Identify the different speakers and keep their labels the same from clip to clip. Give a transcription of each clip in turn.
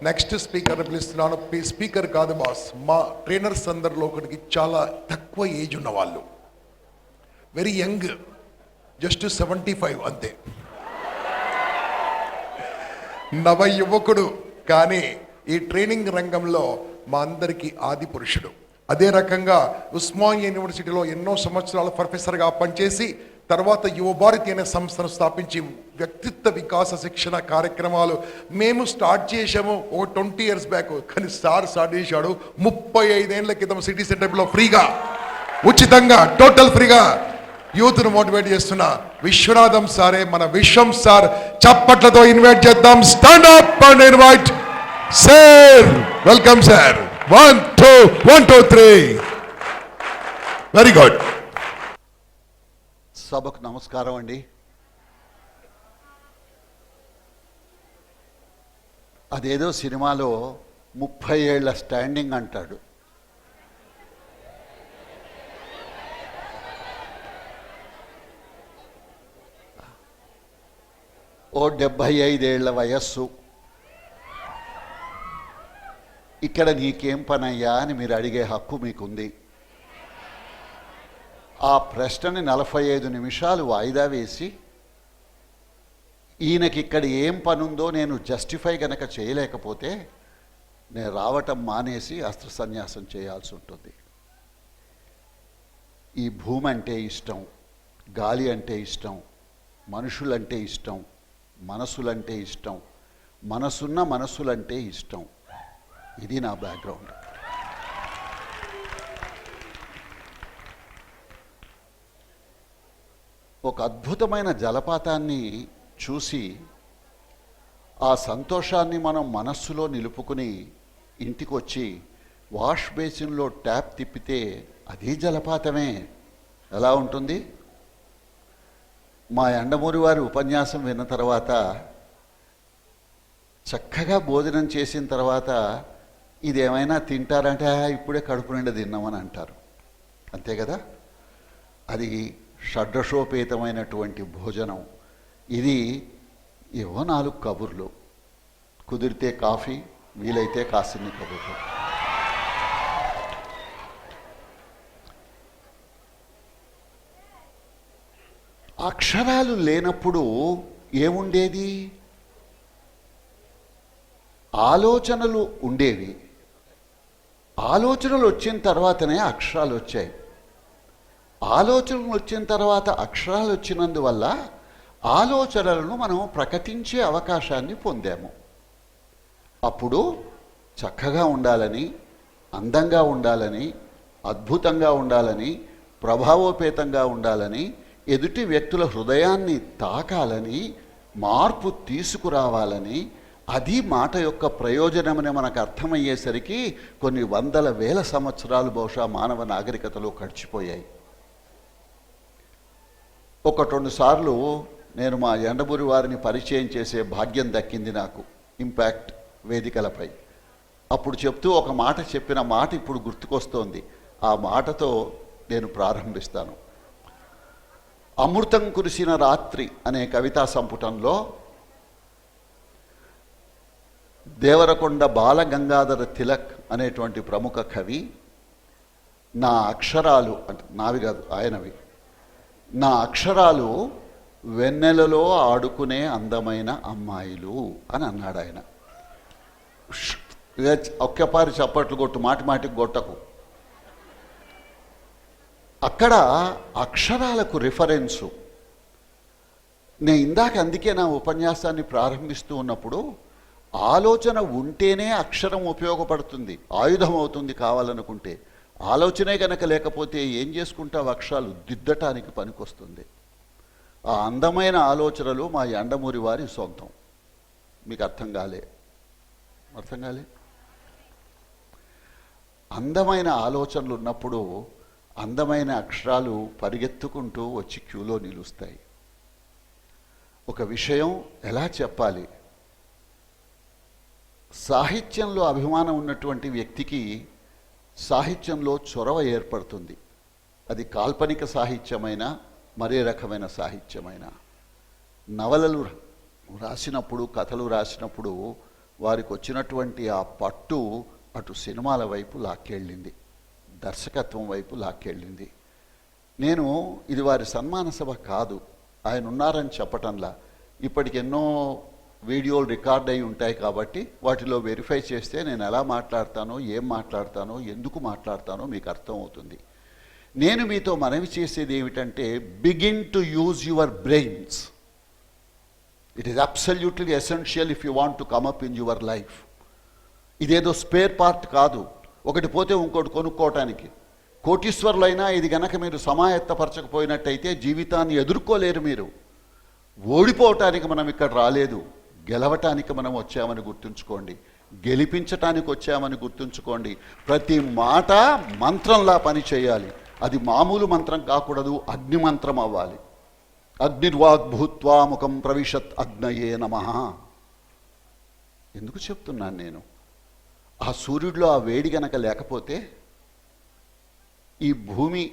Speaker 1: Next స్పీకర్ని పిలుస్తున్నాను. Speaker కాదు boss, మా ట్రైనర్స్ అందరిలో ఒకటికి చాలా తక్కువ ఏజ్ ఉన్న వాళ్ళు, వెరీ యంగ్, జస్ట్ 75 అంతే, నవ యువకుడు. కానీ ఈ ట్రైనింగ్ రంగంలో మా అందరికీ ఆది పురుషుడు. అదే రకంగా ఉస్మానియా యూనివర్సిటీలో ఎన్నో సంవత్సరాల ప్రొఫెసర్గా పనిచేసి తర్వాత యువ భారతి అనే సంస్థను స్థాపించి వ్యక్తిత్వ వికాస శిక్షణ కార్యక్రమాలు మేము స్టార్ట్ చేసాము ఒక 20 years బ్యాక్. కానీ స్టార్ట్ చేశాడు 35 ఏళ్ల క్రితం సిటీ సెంటర్లో ఫ్రీగా, ఉచితంగా, టోటల్ ఫ్రీగా యూత్ను మోటివేట్ చేస్తున్న విశ్వనాథం సారే మన విశ్వం సార్. చప్పట్లతో ఇన్వైట్ చేద్దాం. Stand up and invite sir. Welcome sir. 1 2 1 2 3. Very good.
Speaker 2: సభకు నమస్కారం అండి. అదేదో సినిమాలో 30 ఏళ్ల స్టాండింగ్ అంటాడు. ఓ 75 ఏళ్ల వయస్సు. ఇక్కడ నీకేం పనయ్యా అని మీరు అడిగే హక్కు మీకుంది. ఆ ప్రశ్నని 45 నిమిషాలు వాయిదా వేసి ఈయనకి ఇక్కడ ఏం పనుందో నేను జస్టిఫై గనక చేయలేకపోతే నేను రావటం మానేసి అస్త్ర సన్యాసం చేయాల్సి ఉంటుంది. ఈ భూమి అంటే ఇష్టం, గాలి అంటే ఇష్టం, మనుషులంటే ఇష్టం, మనసులంటే ఇష్టం, మనసున్న మనసులంటే ఇష్టం. ఇది నా బ్యాక్గ్రౌండ్. ఒక అద్భుతమైన జలపాతాన్ని చూసి ఆ సంతోషాన్ని మనం మనస్సులో నిలుపుకుని ఇంటికి వచ్చి వాష్ బేసిన్లో ట్యాప్ తిప్పితే అదే జలపాతమే. ఎలా ఉంటుంది? మా యండమూరి వారి ఉపన్యాసం విన్న తర్వాత, చక్కగా భోజనం చేసిన తర్వాత ఇదేమైనా తింటారంటే ఇప్పుడే కడుపు నిండా తిన్నామని అంటారు. అంతే కదా? అది షడ్రసోపేతమైనటువంటి భోజనం. ఇది ఏవో 4 కబుర్లు, కుదిరితే కాఫీ, వీలైతే కాసిన్ని కబుర్లు. అక్షరాలు లేనప్పుడు ఏముండేది? ఆలోచనలు ఉండేవి. ఆలోచనలు వచ్చిన తర్వాతనే అక్షరాలు వచ్చాయి. ఆలోచనలు వచ్చిన తర్వాత అక్షరాలు వచ్చినందువల్ల ఆలోచనలను మనం ప్రకటించే అవకాశాన్ని పొందాము. అప్పుడు చక్కగా ఉండాలని, అందంగా ఉండాలని, అద్భుతంగా ఉండాలని, ప్రభావోపేతంగా ఉండాలని, ఎదుటి వ్యక్తుల హృదయాన్ని తాకాలని, మార్పు తీసుకురావాలని, అది మాట యొక్క ప్రయోజనమని మనకు అర్థమయ్యేసరికి కొన్ని 100,000 సంవత్సరాలు బహుశా మానవ నాగరికతలో గడిచిపోయాయి. 1-2 సార్లు నేను మా యండమూరి వారిని పరిచయం చేసే భాగ్యం దక్కింది నాకు ఇంపాక్ట్ వేదికలపై. అప్పుడు చెప్తూ ఒక మాట చెప్పిన మాట ఇప్పుడు గుర్తుకొస్తోంది. ఆ మాటతో నేను ప్రారంభిస్తాను. అమృతం కురిసిన రాత్రి అనే కవితా సంపుటంలో దేవరకొండ బాలగంగాధర తిలక్ అనేటువంటి ప్రముఖ కవి, నా అక్షరాలు అంటే నావి కాదు ఆయనవి, నా అక్షరాలు వెన్నెలలో ఆడుకునే అందమైన అమ్మాయిలు అని అన్నాడు ఆయన. ఒక్కపారి చప్పట్లు కొట్టు, మాటి మాటికి కొట్టకు. అక్కడ అక్షరాలకు రిఫరెన్సు. నేను ఇందాక అందుకే నా ఉపన్యాసాన్ని ప్రారంభిస్తూ ఉన్నప్పుడు ఆలోచన ఉంటేనే అక్షరం ఉపయోగపడుతుంది, ఆయుధం అవుతుంది కావాలనుకుంటే. ఆలోచనే కనుక లేకపోతే ఏం చేసుకుంటావు? అక్షరాలు దిద్దటానికి పనికొస్తుంది. ఆ అందమైన ఆలోచనలు మా యండమూరి వారి సొంతం. మీకు అర్థం కాలే? అందమైన ఆలోచనలు ఉన్నప్పుడు అందమైన అక్షరాలు పరిగెత్తుకుంటూ వచ్చి క్యూలో నిలుస్తాయి. ఒక విషయం ఎలా చెప్పాలి? సాహిత్యంలో అభిమానం ఉన్నటువంటి వ్యక్తికి సాహిత్యంలో చొరవ ఏర్పడుతుంది. అది కాల్పనిక సాహిత్యమైన, మరే రకమైన సాహిత్యమైన. నవలలు రాసినప్పుడు, కథలు రాసినప్పుడు వారికి వచ్చినటువంటి ఆ పట్టు అటు సినిమాల వైపు లాక్కెళ్ళింది, దర్శకత్వం వైపు లాక్కెళ్ళింది. నేను ఇది వారి సన్మాన సభ కాదు, ఆయన ఉన్నారని చెప్పటంలా. ఇప్పటికి ఎన్నో వీడియోలు రికార్డ్ అయి ఉంటాయి కాబట్టి వాటిలో వెరిఫై చేస్తే నేను ఎలా మాట్లాడతానో, ఏం మాట్లాడతానో, ఎందుకు మాట్లాడతానో మీకు అర్థమవుతుంది. నేను మీతో మనవి చేసేది ఏమిటంటే, begin to use your brains. It is absolutely essential if you want to come up in your life. ఇదేదో స్పేర్ పార్ట్ కాదు, ఒకటి పోతే ఇంకోటి కొనుక్కోవటానికి. కోటీశ్వరులైనా ఇది గనక మీరు సమాయత్తపరచకపోయినట్టయితే జీవితాన్ని ఎదుర్కోలేరు. మీరు ఓడిపోవటానికి మనం ఇక్కడ రాలేదు, గెలవటానికి మనం వచ్చామని గుర్తుంచుకోండి, గెలిపించటానికి వచ్చామని గుర్తుంచుకోండి. ప్రతి మాట మంత్రంలా పని చేయాలి. అది మామూలు మంత్రం కాకూడదు, అగ్ని మంత్రం అవ్వాలి. అగ్నిర్వాగ్భూత్వా ముఖం ప్రవిశత్ అగ్నయే నమః. ఎందుకు చెప్తున్నాను నేను? ఆ సూర్యుడిలో ఆ వేడి గనక లేకపోతే ఈ భూమి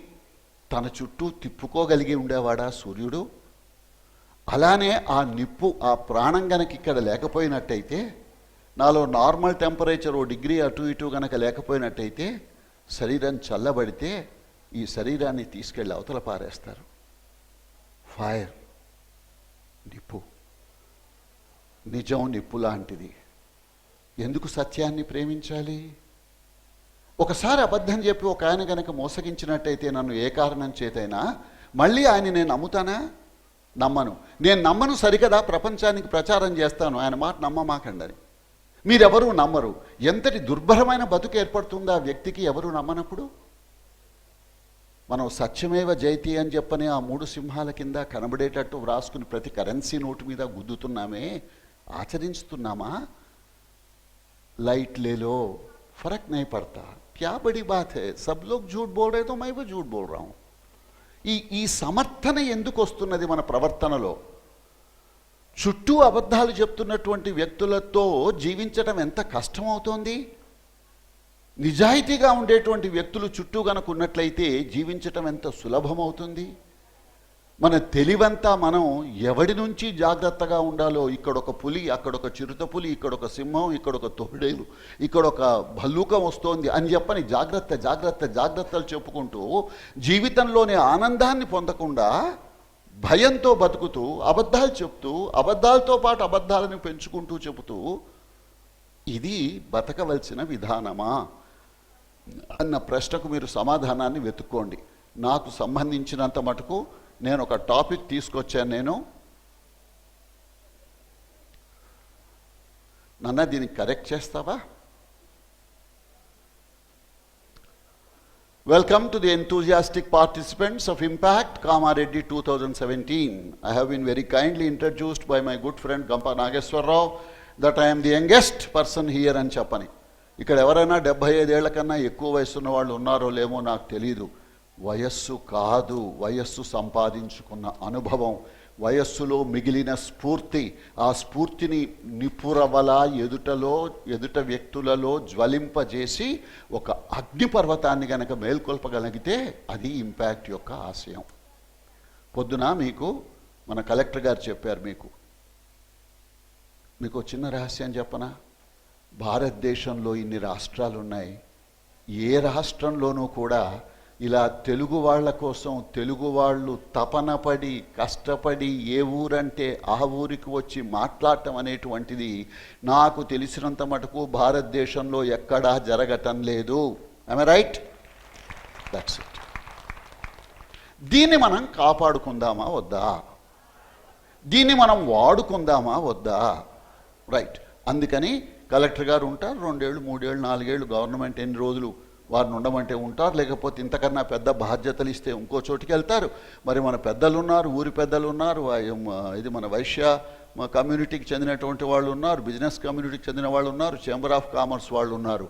Speaker 2: తన చుట్టూ తిప్పుకోగలిగి ఉండేవాడా సూర్యుడు? అలానే ఆ నిప్పు, ఆ ప్రాణం గనక ఇక్కడ లేకపోయినట్టయితే, నాలో నార్మల్ టెంపరేచర్ 1 డిగ్రీ అటు ఇటు గనక లేకపోయినట్టయితే, శరీరం చల్లబడితే ఈ శరీరాన్ని తీసుకెళ్ళి అవతల పారేస్తారు. ఫైర్, నిప్పు. నిజం నిప్పు లాంటిది. ఎందుకు సత్యాన్ని ప్రేమించాలి? ఒకసారి అబద్ధం చెప్పి ఒక ఆయన కనుక మోసగించినట్టయితే నన్ను ఏ కారణం చేతైనా మళ్ళీ ఆయన నేను నమ్ముతానా? నమ్మను. నేను నమ్మను సరికదా, ప్రపంచానికి ప్రచారం చేస్తాను ఆయన మాట నమ్మమాకండి. మీరెవరూ నమ్మరు. ఎంతటి దుర్భరమైన బతుకు ఏర్పడుతుందో ఆ వ్యక్తికి ఎవరు నమ్మనప్పుడు. మనం సత్యమేవ జయతి అని చెప్పని ఆ 3 సింహాల కింద కనబడేటట్టు వ్రాసుకుని ప్రతి కరెన్సీ నోటు మీద గుద్దుతున్నామే, ఆచరిస్తున్నామా? लाइट ले लो, फर्क नहीं पड़ता, क्या बड़ी बात है, सब लोग झूठ बोल रहे तो मैं भी झूठ बोल रहा हूं. ఈ సమర్థన ఎందుకు వస్తున్నది మన ప్రవర్తనలో? చుట్టూ అబద్ధాలు చెప్తున్నటువంటి వ్యక్తులతో జీవించడం ఎంత కష్టమవుతోంది. నిజాయితీగా ఉండేటువంటి వ్యక్తులు చుట్టూ గనక ఉన్నట్లయితే జీవించటం ఎంత సులభమవుతుంది. మన తెలివంతా మనం ఎవడి నుంచి జాగ్రత్తగా ఉండాలో, ఇక్కడొక పులి, అక్కడొక చిరుత పులి, ఇక్కడొక సింహం, ఇక్కడొక తోడేలు, ఇక్కడొక భల్లూకం వస్తోంది అని చెప్పని జాగ్రత్త జాగ్రత్త జాగ్రత్తలు చెప్పుకుంటూ జీవితంలోని ఆనందాన్ని పొందకుండా భయంతో బతుకుతూ అబద్ధాలు చెప్తూ, అబద్ధాలతో పాటు అబద్ధాలను పెంచుకుంటూ చెబుతూ, ఇది బతకవలసిన విధానమా అన్న ప్రశ్నకు మీరు సమాధానాన్ని వెతుక్కోండి. నాకు సంబంధించినంత మటుకు నేను ఒక టాపిక్ తీసుకొచ్చాను. నేను నన్న దీన్ని కరెక్ట్ చేస్తావా? Welcome to the enthusiastic participants of Impact Kamareddy 2017. I have been very kindly introduced by my good friend Gampa Nageswar Rao that I am the youngest person here అని చెప్పని. ఇక్కడ ఎవరైనా 75 ఏళ్ల కన్నా ఎక్కువ వయసు ఉన్న వాళ్ళు ఉన్నారో లేమో నాకు తెలీదు. వయస్సు కాదు, వయస్సు సంపాదించుకున్న అనుభవం, వయస్సులో మిగిలిన స్ఫూర్తి. ఆ స్ఫూర్తిని నిపురవల ఎదుట వ్యక్తులలో జ్వలింపజేసి ఒక అగ్నిపర్వతాన్ని గనక మేల్కొల్పగలిగితే అది ఇంపాక్ట్ యొక్క ఆశయం. పొద్దున మీకు మన కలెక్టర్ గారు చెప్పారు. మీకు చిన్న రహస్యం చెప్పనా? భారతదేశంలో ఇన్ని రాష్ట్రాలు ఉన్నాయి, ఏ రాష్ట్రంలోనూ కూడా ఇలా తెలుగు వాళ్ళ కోసం తెలుగు వాళ్ళు తపనపడి కష్టపడి ఏ ఊరంటే ఆ ఊరికి వచ్చి మాట్లాడటం అనేటువంటిది నాకు తెలిసినంత మటుకు భారతదేశంలో ఎక్కడా జరగటం లేదు. I'm right? That's it. దీన్ని మనం కాపాడుకుందామా వద్దా? దీన్ని మనం వాడుకుందామా వద్దా? రైట్. అందుకని కలెక్టర్ గారు ఉంటారు, 2 ఏళ్ళు 3 ఏళ్ళు 4 ఏళ్ళు, గవర్నమెంట్ ఎన్ని రోజులు వారిని ఉండమంటే ఉంటారు, లేకపోతే ఇంతకన్నా పెద్ద బాధ్యతలు ఇస్తే ఇంకో చోటికి వెళ్తారు. మరి మన పెద్దలు ఉన్నారు, ఊరి పెద్దలు ఉన్నారు, ఇది మన వైశ్య కమ్యూనిటీకి చెందినటువంటి వాళ్ళు ఉన్నారు, బిజినెస్ కమ్యూనిటీకి చెందిన వాళ్ళు ఉన్నారు, చేంబర్ ఆఫ్ కామర్స్ వాళ్ళు ఉన్నారు.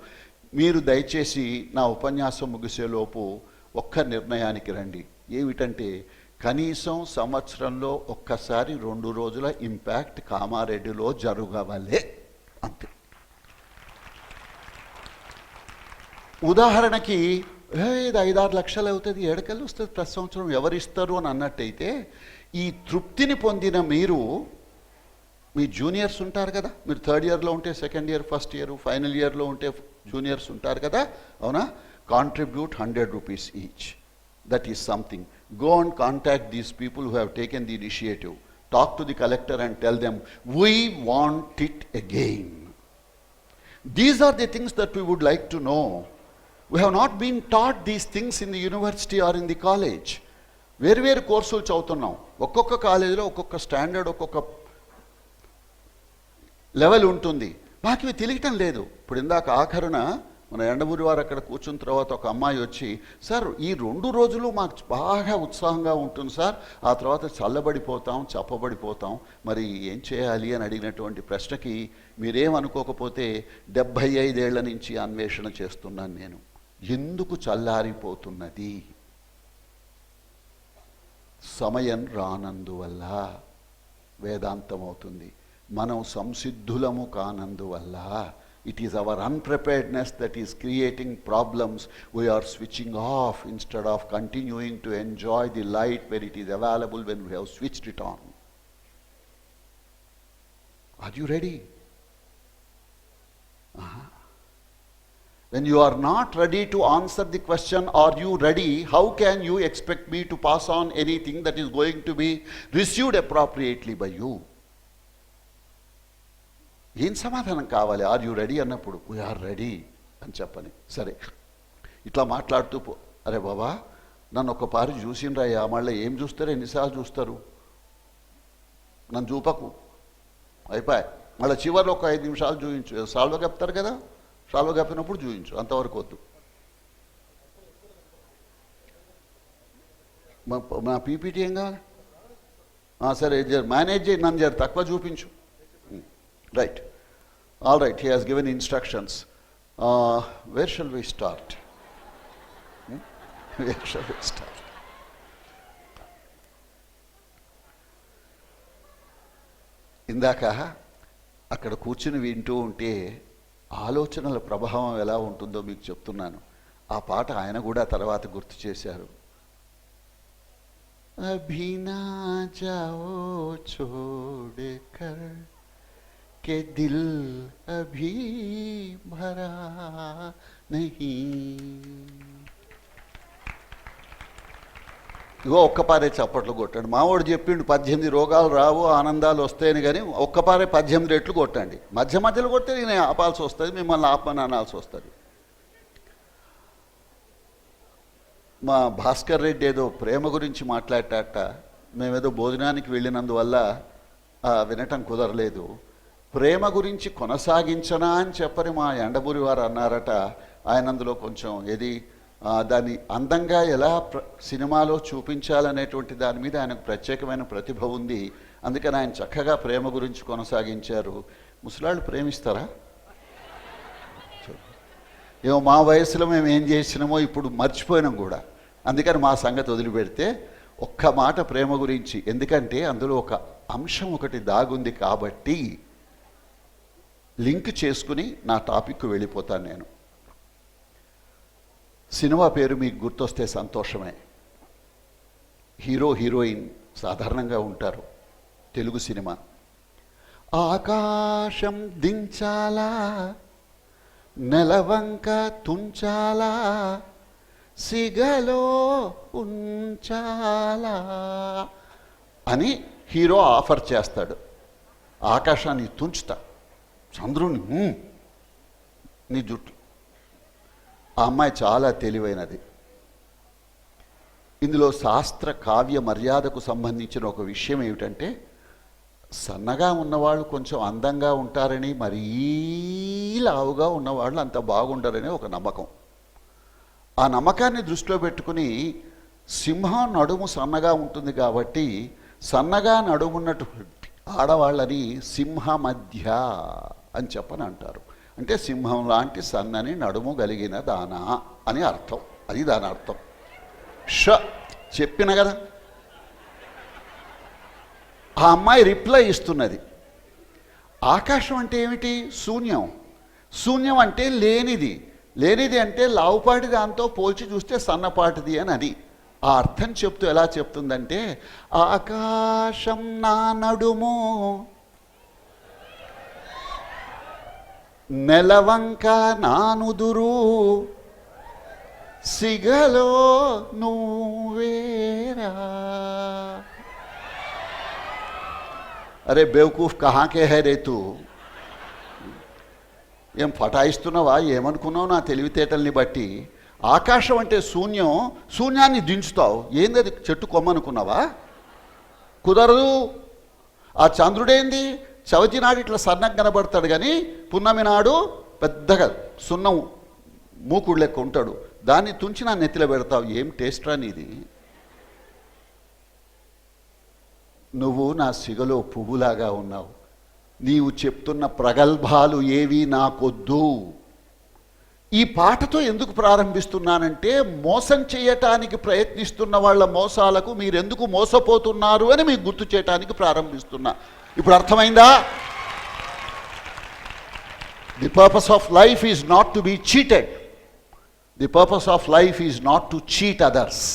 Speaker 2: మీరు దయచేసి నా ఉపన్యాసం ముగిసేలోపు ఒక్క నిర్ణయానికి రండి. ఏమిటంటే, కనీసం సంవత్సరంలో ఒక్కసారి 2 రోజుల ఇంపాక్ట్ కామారెడ్డిలో జరగవలే, అంతే. ఉదాహరణకి ఇది 5-6 లక్షలు అవుతుంది, ఏడకెళ్ళి వస్తుంది ప్రతి సంవత్సరం, ఎవరిస్తారు అని అన్నట్టయితే ఈ తృప్తిని పొందిన మీరు మీ జూనియర్స్ ఉంటారు కదా, మీరు థర్డ్ ఇయర్లో ఉంటే second year, first year, final ఇయర్లో ఉంటే జూనియర్స్ ఉంటారు కదా, అవునా? Contribute 100 rupees each. That is something. Go and contact these people who have taken the initiative. Talk to the collector and tell them we want it again. These are the things that we would like to know. We have not been taught these things in the university or in the college. వేరు కోర్సులు చదువుతున్నాం. ఒక్కొక్క కాలేజీలో ఒక్కొక్క standard, ఒక్కొక్క level ఉంటుంది. మాకు ఇవి తెలియటం లేదు. ఇప్పుడు ఇందాక ఆఖరున మన ఎండమూరి వారు అక్కడ కూర్చున్న తర్వాత ఒక అమ్మాయి వచ్చి, సార్ ఈ 2 రోజులు మాకు బాగా ఉత్సాహంగా ఉంటుంది సార్, ఆ తర్వాత చల్లబడిపోతాం, చప్పబడిపోతాం, మరి ఏం చేయాలి అని అడిగినటువంటి ప్రశ్నకి మీరేమనుకోకపోతే 75 ఏళ్ల నుంచి అన్వేషణ చేస్తున్నాను నేను. ఎందుకు చల్లారిపోతున్నది? సమయం రానందువల్ల వేదాంతం అవుతుంది. మనం సంసిద్ధులము కానందువల్ల, it is our unpreparedness that is creating problems. We are switching off instead of continuing to enjoy the light when it is available, when we have switched it on. Are you ready? When you are not ready to answer the question, are you ready, how can you expect me to pass on anything that is going to be received appropriately by you? ఏం సమాధానం కావాలి? Are you ready అన్నప్పుడు we are ready అని చెప్పని. సరే, ఇట్లా మాట్లాడుతూ అరే బాబా నన్ను ఒక పారి చూసిండ్రయ్యా, మళ్ళీ ఏం చూస్తారు, ఎన్నిసార్లు చూస్తారు, నన్ను చూపకు, అయిపోయి మళ్ళీ చివరిలో ఒక 5 నిమిషాలు చూపించు. సాల్వ కప్తారు కదా, సాల్వ కప్పినప్పుడు చూపించు, అంతవరకు వద్దు. మా పీపీటీ ఏం కావాలి? సరే మేనేజ్ చేయి, నన్ను జర తక్కువ చూపించు. Right. All right, he has given instructions. Where shall we start? Where shall we start? ఇందాక అక్కడ కూర్చుని వింటూ ఉంటే ఆలోచనల ప్రభావం ఎలా ఉంటుందో మీకు చెప్తున్నాను. ఆ పాట ఆయన కూడా తర్వాత గుర్తు చేశారు. అభి నా జాఓ చోడకర్ के दिल अभी भरा नहीं. ఇగో ఒక్కపారే చప్పట్లు కొట్టండి. మావాడు చెప్పిండు 18 రోగాలు రావు, ఆనందాలు వస్తాయని, కానీ ఒక్కపారే 18 రెట్లు కొట్టండి. మధ్య మధ్యలో కొడితే నేను ఆపాల్సి వస్తుంది, మిమ్మల్ని ఆపమని అనాల్సి వస్తుంది. మా భాస్కర్ రెడ్డి ఏదో ప్రేమ గురించి మాట్లాడట, మేమేదో భోజనానికి వెళ్ళినందువల్ల వినటం కుదరలేదు. ప్రేమ గురించి కొనసాగించనా అని చెప్పని మా ఎండబూరి వారు అన్నారట. ఆయన అందులో కొంచెం దాన్ని అందంగా ఎలా సినిమాలో చూపించాలనేటువంటి దాని మీద ఆయనకు ప్రత్యేకమైన ప్రతిభ ఉంది. అందుకని ఆయన చక్కగా ప్రేమ గురించి కొనసాగించారు. ముసలాళ్ళు ప్రేమిస్తారా? ఏమో మా వయసులో మేము ఏం చేసినామో ఇప్పుడు మర్చిపోయినాం కూడా. అందుకని మా సంగతి వదిలిపెడితే ఒక్క మాట ప్రేమ గురించి, ఎందుకంటే అందులో ఒక అంశం ఒకటి దాగుంది కాబట్టి లింక్ చేసుకుని నా టాపిక్కు వెళ్ళిపోతాను నేను. సినిమా పేరు మీకు గుర్తొస్తే సంతోషమే. హీరో హీరోయిన్ సాధారణంగా ఉంటారు. తెలుగు సినిమా. ఆకాశం దించాలా, నెలవంక తుంచాలా, సిగలో ఉంచాలా అని హీరో ఆఫర్ చేస్తాడు. ఆకాశాన్ని తుంచుతా, చంద్రుని నీ జుట్టు. ఆ అమ్మాయి చాలా తెలివైనది. ఇందులో శాస్త్ర కావ్య మర్యాదకు సంబంధించిన ఒక విషయం ఏమిటంటే, సన్నగా ఉన్నవాళ్ళు కొంచెం అందంగా ఉంటారని, మరీ లావుగా ఉన్నవాళ్ళు అంత బాగుండరని ఒక నమ్మకం. ఆ నమ్మకాన్ని దృష్టిలో పెట్టుకుని సింహం నడుము సన్నగా ఉంటుంది కాబట్టి సన్నగా నడుమున్నటువంటి ఆడవాళ్ళని సింహ మధ్య అని చెప్పని అంటారు. అంటే సింహం లాంటి సన్నని నడుము కలిగిన దానా అని అర్థం. అది దాని అర్థం. చెప్పిన కదా. ఆ అమ్మాయి రిప్లై ఇస్తున్నది. ఆకాశం అంటే ఏమిటి? శూన్యం. శూన్యం అంటే లేనిది. లేనిది అంటే లావుపాటి దాంతో పోల్చి చూస్తే సన్నపాటిది అని అది. ఆ అర్థం చెప్తూ ఎలా చెప్తుందంటే, ఆకాశం నా నడుము నెలవంక నానుదురు సిగలో నువ్వేరా. అరే బేవకూఫ్ కహాకే హై రే తూ. ఏం ఫటాయిస్తున్నావా, ఏమనుకున్నావు నా తెలివితేటల్ని బట్టి? ఆకాశం అంటే శూన్యం, శూన్యాన్ని దించుతావు. ఏంది చెట్టు కొమ్మనుకున్నావా? కుదరదు. ఆ చంద్రుడేంది, చవితి నాడు ఇట్లా సన్నగా కనబడతాడు, కానీ పున్నమి నాడు పెద్దగా సున్నం మూకుడు లెక్క ఉంటాడు. దాన్ని తుంచి నా నెత్తిలో పెడతావు. ఏం టేస్ట్ రా నీది? నువ్వు నా సిగలో పువ్వులాగా ఉన్నావు. నీవు చెప్తున్న ప్రగల్భాలు ఏవి నాకొద్దు. ఈ పాటతో ఎందుకు ప్రారంభిస్తున్నానంటే, మోసం చేయటానికి ప్రయత్నిస్తున్న వాళ్ళ మోసాలకు మీరెందుకు మోసపోతున్నారు అని మీకు గుర్తు చేయటానికి ప్రారంభిస్తున్నా. ఇప్పుడు అర్థమైందా? The purpose of life is not to be cheated. The purpose of life is not to cheat others.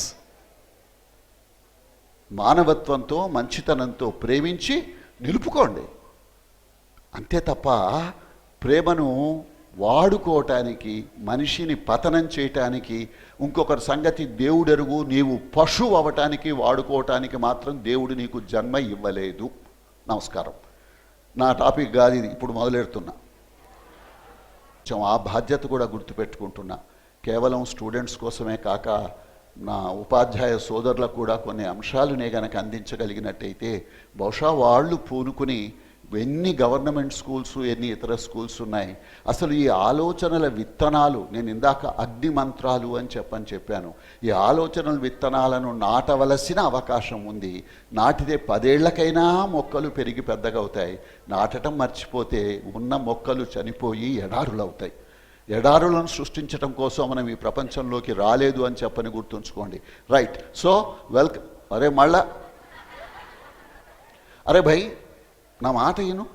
Speaker 2: మానవత్వంతో మంచితనంతో ప్రేమించి నిలుపుకోండి అంతే తప్ప, ప్రేమను వాడుకోవటానికి, మనిషిని పతనం చేయటానికి, ఇంకొకరి సంగతి దేవుడెరుగు నీవు పశువు అవ్వటానికి వాడుకోవటానికి మాత్రం దేవుడు నీకు జన్మ ఇవ్వలేదు. నమస్కారం. నా టాపిక్ కాదు ఇది, ఇప్పుడు మొదలెడుతున్నా. కొంచెం ఆ బాధ్యత కూడా గుర్తుపెట్టుకుంటున్నా. కేవలం స్టూడెంట్స్ కోసమే కాక నా ఉపాధ్యాయ సోదరులకు కూడా కొన్ని అంశాలునే గనక అందించగలిగినట్టయితే బహుశా వాళ్ళు పూనుకుని, ఎన్ని గవర్నమెంట్ స్కూల్స్, ఎన్ని ఇతర స్కూల్స్ ఉన్నాయి, అసలు ఈ ఆలోచనల విత్తనాలు, నేను ఇందాక అగ్ని మంత్రాలు అని చెప్పాను. ఈ ఆలోచనల విత్తనాలను నాటవలసిన అవకాశం ఉంది. నాటితే 10 ఏళ్లకైనా మొక్కలు పెరిగి పెద్దగా అవుతాయి. నాటడం మర్చిపోతే ఉన్న మొక్కలు చనిపోయి ఎడారులవుతాయి. ఎడారులను సృష్టించడం కోసం మనం ఈ ప్రపంచంలోకి రాలేదు అని చెప్పని గుర్తుంచుకోండి. రైట్. So welcome. అరే మళ్ళా, అరే భయ్ నా మాట విను.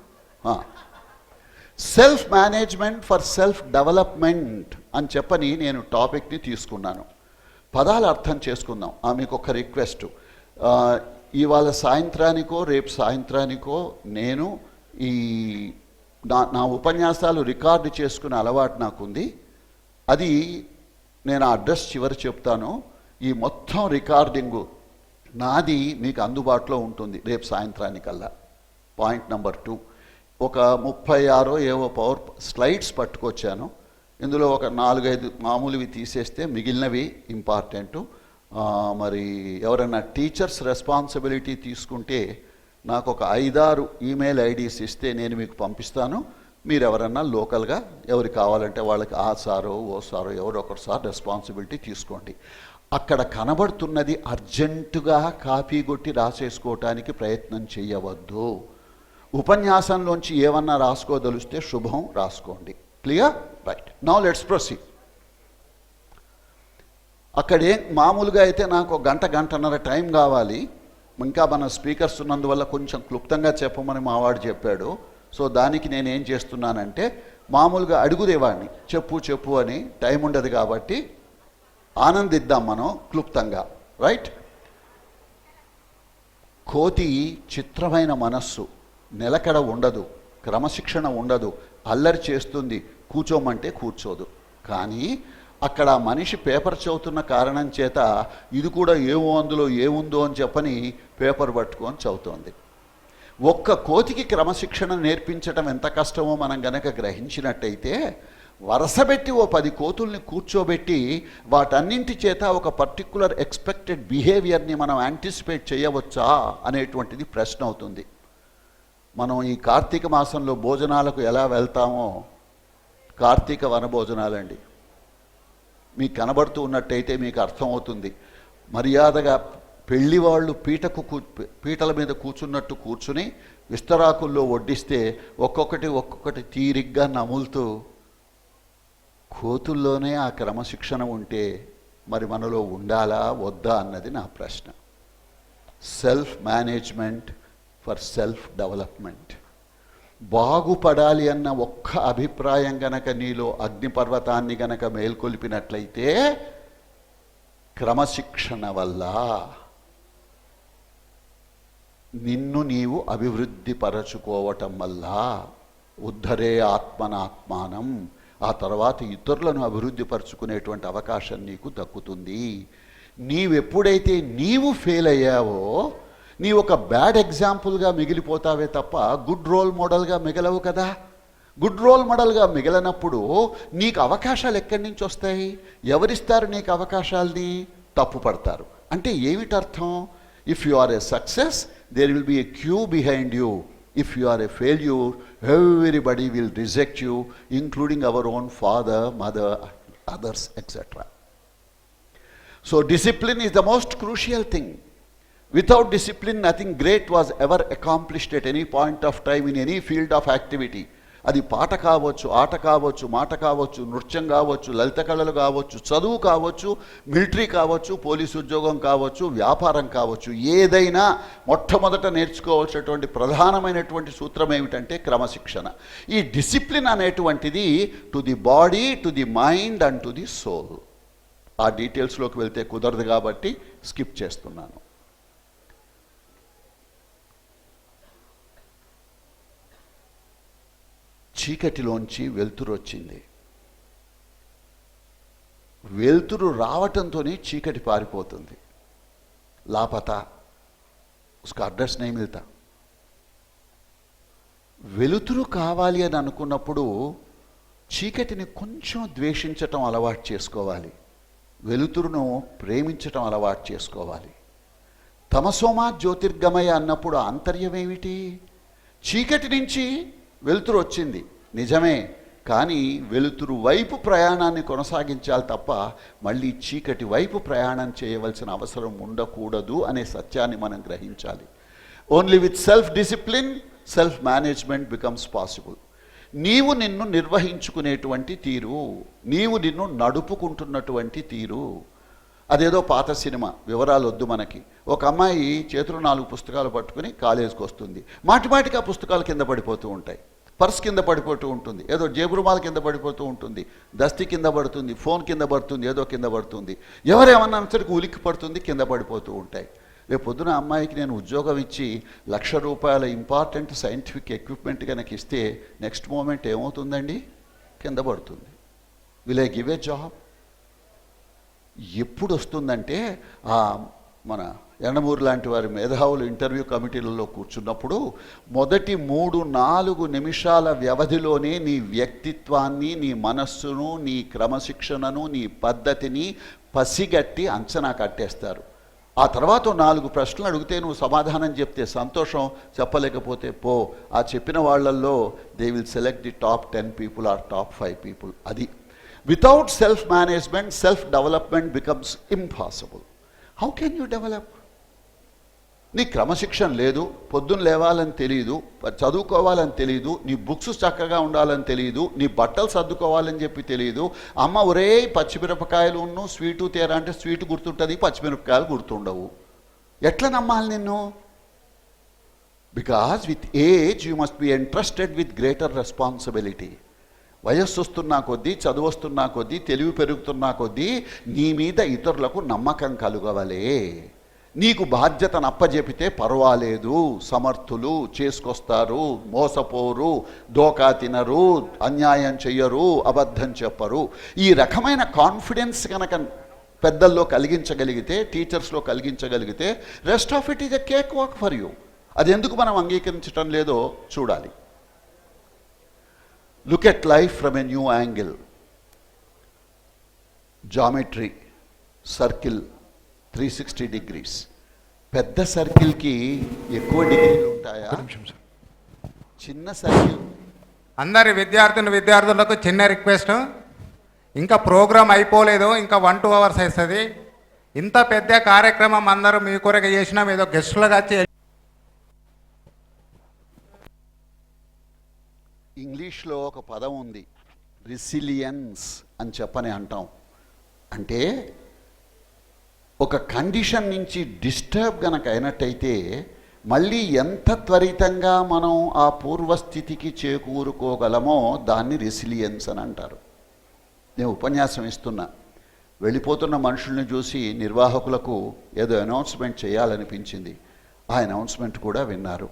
Speaker 2: Self management for self development అని చెప్పని నేను టాపిక్ని తీసుకున్నాను. పదాలు అర్థం చేసుకుందాం. మీకు ఒక రిక్వెస్ట్, ఇవాళ సాయంత్రానికో రేపు సాయంత్రానికో నేను ఈ నా ఉపన్యాసాలు రికార్డు చేసుకునే అలవాటు నాకుంది. అది నేను అడ్రస్ చివరి చెప్తాను. ఈ మొత్తం రికార్డింగు నాది మీకు అందుబాటులో ఉంటుంది రేపు సాయంత్రానికల్లా. పాయింట్ నెంబర్ 2, ఒక 36 ఏవో పవర్ స్లైడ్స్ పట్టుకొచ్చాను. ఇందులో ఒక 4-5 మామూలువి తీసేస్తే మిగిలినవి ఇంపార్టెంటు. మరి ఎవరైనా టీచర్స్ రెస్పాన్సిబిలిటీ తీసుకుంటే నాకు ఒక 5-6 ఈమెయిల్ ఐడీస్ ఇస్తే నేను మీకు పంపిస్తాను. మీరు ఎవరన్నా లోకల్గా ఎవరు కావాలంటే వాళ్ళకి ఆ సారో ఓ సారో ఎవరో ఒకరు సార్ రెస్పాన్సిబిలిటీ తీసుకోండి. అక్కడ కనబడుతున్నది అర్జెంటుగా కాపీ కొట్టి రాసేసుకోవటానికి ప్రయత్నం చేయవద్దు. ఉపన్యాసంలోంచి ఏమన్నా రాసుకోదలిస్తే శుభం రాసుకోండి. Clear? Right. Now let's proceed. అక్కడే మామూలుగా అయితే నాకు గంటన్నర టైం కావాలి. ఇంకా మన స్పీకర్స్ ఉన్నందువల్ల కొంచెం క్లుప్తంగా చెప్పమని మావాడు చెప్పాడు. సో దానికి నేనేం చేస్తున్నానంటే, మామూలుగా అడుగుదేవాడిని చెప్పు అని. టైం ఉండదు కాబట్టి ఆనందిద్దాం మనం క్లుప్తంగా. రైట్. కోతి చిత్రమైన మనస్సు, నిలకడ ఉండదు, క్రమశిక్షణ ఉండదు, అల్లరి చేస్తుంది, కూర్చోమంటే కూర్చోదు. కానీ అక్కడ మనిషి పేపర్ చదువుతున్న కారణం చేత ఇది కూడా ఏమో అందులో ఏముందో అని చెప్పని పేపర్ పట్టుకొని చదువుతోంది. ఒక్క కోతికి క్రమశిక్షణ నేర్పించడం ఎంత కష్టమో మనం గనక గ్రహించినట్టయితే, వరుసబెట్టి ఓ 10 కోతుల్ని కూర్చోబెట్టి వాటన్నింటి చేత ఒక పర్టిక్యులర్ ఎక్స్పెక్టెడ్ బిహేవియర్ని మనం యాంటిసిపేట్ చేయవచ్చా అనేటువంటిది ప్రశ్న అవుతుంది. మనం ఈ కార్తీక మాసంలో భోజనాలకు ఎలా వెళ్తామో, కార్తీక వనభోజనాలండి, మీకు కనబడుతూ ఉన్నట్టయితే మీకు అర్థమవుతుంది. మర్యాదగా పెళ్లి వాళ్ళు పీటల మీద కూర్చున్నట్టు కూర్చుని విస్తరాకుల్లో వడ్డిస్తే ఒక్కొక్కటి తీరిగ్గా నములుతూ, కోతుల్లోనే ఆ క్రమశిక్షణ ఉంటే మరి మనలో ఉండాలా వద్దా అన్నది నా ప్రశ్న. Self management for self development. బాగుపడాలి అన్న ఒక్క అభిప్రాయం గనక నీలో అగ్నిపర్వతాన్ని గనక మేల్కొల్పినట్లయితే, క్రమశిక్షణ వల్ల నిన్ను నీవు అభివృద్ధి పరచుకోవటం వల్ల ఉద్ధరే ఆత్మనాత్మానం. ఆ తర్వాత ఇతరులను అభివృద్ధి పరుచుకునేటువంటి అవకాశం నీకు దక్కుతుంది. నీవెప్పుడైతే నీవు ఫెయిల్ అయ్యావో నీ ఒక బ్యాడ్ ఎగ్జాంపుల్గా మిగిలిపోతావే తప్ప గుడ్ రోల్ మోడల్గా మిగలవు కదా. గుడ్ రోల్ మోడల్గా మిగలనప్పుడు నీకు అవకాశాలు ఎక్కడి నుంచి వస్తాయి? ఎవరిస్తారు నీకు అవకాశాలని? తప్పు పడతారు. అంటే ఏమిటి అర్థం? If you are a success there will be a queue behind you. If you are a failure, everybody will reject you, including our own father, mother, others, etc. So discipline is the most crucial thing. Without discipline, nothing great was ever accomplished at any point of time in any field of activity. అది పాట కావచ్చు, ఆట కావచ్చు, మాట కావచ్చు, నృత్యం కావచ్చు, లలిత కళలు కావచ్చు, చదువు కావచ్చు, మిలిటరీ కావచ్చు, పోలీసు ఉద్యోగం కావచ్చు, వ్యాపారం కావచ్చు, ఏదైనా మొట్టమొదట నేర్చుకోవాల్సినటువంటి ప్రధానమైనటువంటి సూత్రం ఏమిటంటే క్రమశిక్షణ. ఈ డిసిప్లిన్ అనేటువంటిది to the body, to the mind and to the soul. ఆ డీటెయిల్స్లోకి వెళ్తే కుదరదు కాబట్టి స్కిప్ చేస్తున్నాను. చీకటిలోంచి వెలుతురు వచ్చింది. వెలుతురు రావటంతోనే చీకటి పారిపోతుంది. లాపతా, उसका అడ్రస్ नहीं मिलता. వెలుతురు కావాలి అని అనుకున్నప్పుడు చీకటిని కొంచెం ద్వేషించటం అలవాటు చేసుకోవాలి. వెలుతురును ప్రేమించటం అలవాటు చేసుకోవాలి. తమసోమా జ్యోతిర్గమయ అన్నప్పుడు ఆంతర్యం ఏమిటి? చీకటి నుంచి వెలుతురు వచ్చింది నిజమే, కానీ వెలుతురు వైపు ప్రయాణాన్ని కొనసాగించాలి తప్ప మళ్ళీ చీకటి వైపు ప్రయాణం చేయవలసిన అవసరం ఉండకూడదు అనే సత్యాన్ని మనం గ్రహించాలి. Only with self discipline self management becomes possible. నీవు నిన్ను నిర్వహించుకునేటువంటి తీరు, నీవు నిన్ను నడుపుకుంటున్నటువంటి తీరు. అదేదో పాత సినిమా, వివరాలు వద్దు మనకి. ఒక అమ్మాయి చేతులు 4 పుస్తకాలు పట్టుకుని కాలేజీకి వస్తుంది. మాటిమాటికి ఆ పుస్తకాలు కింద పడిపోతూ ఉంటాయి. పర్స్ కింద పడిపోతూ ఉంటుంది, ఏదో జేబురుమాల కింద పడిపోతూ ఉంటుంది, దస్తీ కింద పడుతుంది, ఫోన్ కింద పడుతుంది, ఏదో కింద పడుతుంది. ఎవరేమన్నా సరికి ఉలిక్కి పడుతుంది, కింద పడిపోతూ ఉంటాయి. రేపు పొద్దున అమ్మాయికి నేను ఉద్యోగం ఇచ్చి ₹1,00,000 ఇంపార్టెంట్ సైంటిఫిక్ ఎక్విప్మెంట్ కనుక ఇస్తే నెక్స్ట్ మూమెంట్ ఏమవుతుందండి? కింద పడుతుంది. Will I give a job? ఎప్పుడు వస్తుందంటే మన యండమూరి లాంటి వారి మేధావులు ఇంటర్వ్యూ కమిటీలలో కూర్చున్నప్పుడు మొదటి 3-4 నిమిషాల వ్యవధిలోనే నీ వ్యక్తిత్వాన్ని, నీ మనస్సును, నీ క్రమశిక్షణను, నీ పద్ధతిని పసిగట్టి అంచనా కట్టేస్తారు. ఆ తర్వాత 4 ప్రశ్నలు అడిగితే నువ్వు సమాధానం చెప్తే సంతోషం, చెప్పలేకపోతే పో. ఆ చెప్పిన వాళ్ళల్లో they will select the top 10 people or top 5 people. అది without self management self development becomes impossible. How can you develop? నీ క్రమశిక్షణ లేదు, పొద్దున్న లేవాలని తెలియదు, చదువుకోవాలని తెలియదు, నీ బుక్స్ చక్కగా ఉండాలని తెలియదు, నీ బట్టలు సర్దుకోవాలని చెప్పి తెలియదు. అమ్మ ఒరే పచ్చిమిరపకాయలు స్వీటు తేరా అంటే స్వీటు గుర్తుంటుంది, పచ్చిమిరపకాయలు గుర్తుండవు. ఎట్లా నమ్మాలి నిన్ను? Because with age you must B entrusted with greater responsibility. వయస్సు వస్తున్నా కొద్దీ, చదువు వస్తున్నా కొద్దీ, తెలివి పెరుగుతున్నా కొద్దీ నీ మీద ఇతరులకు నమ్మకం కలుగవలే. నీకు బాధ్యతను అప్పజెపితే పర్వాలేదు, సమర్థులు, చేసుకొస్తారు, మోసపోరు, దోకా తినరు, అన్యాయం చెయ్యరు, అబద్ధం చెప్పరు. ఈ రకమైన కాన్ఫిడెన్స్ కనుక పెద్దల్లో కలిగించగలిగితే, టీచర్స్లో కలిగించగలిగితే rest of it is a cake walk for you. అది ఎందుకు మనం అంగీకరించడం లేదో చూడాలి. Look at life from a new angle. Geometry, circle 360 degrees. పెద్ద సర్కిల్కి ఎక్కువ డిగ్రీలు ఉంటాయా? చిన్న సర్కిల్.
Speaker 3: అందరి విద్యార్థులకు చిన్న రిక్వెస్ట్, ఇంకా ప్రోగ్రామ్ అయిపోలేదు, ఇంకా 1-2 hours అవుతుంది. ఇంత పెద్ద కార్యక్రమం అందరూ మీ కొరకు చేసినాం, ఏదో గెస్టులుగా వచ్చి.
Speaker 2: ఇంగ్లీష్లో ఒక పదం ఉంది, రెసిలియన్స్ అని చెప్పని అంటాం. అంటే ఒక కండిషన్ నుంచి డిస్టర్బ్ గనక అయినట్టయితే మళ్ళీ ఎంత త్వరితంగా మనం ఆ పూర్వస్థితికి చేకూరుకోగలమో దాన్ని రెసిలియన్స్ అని అంటారు. నేను ఉపన్యాసం ఇస్తున్నా, వెళ్ళిపోతున్న మనుషుల్ని చూసి నిర్వాహకులకు ఏదో అనౌన్స్మెంట్ చేయాలనిపించింది. ఆ అనౌన్స్మెంట్ కూడా విన్నారు.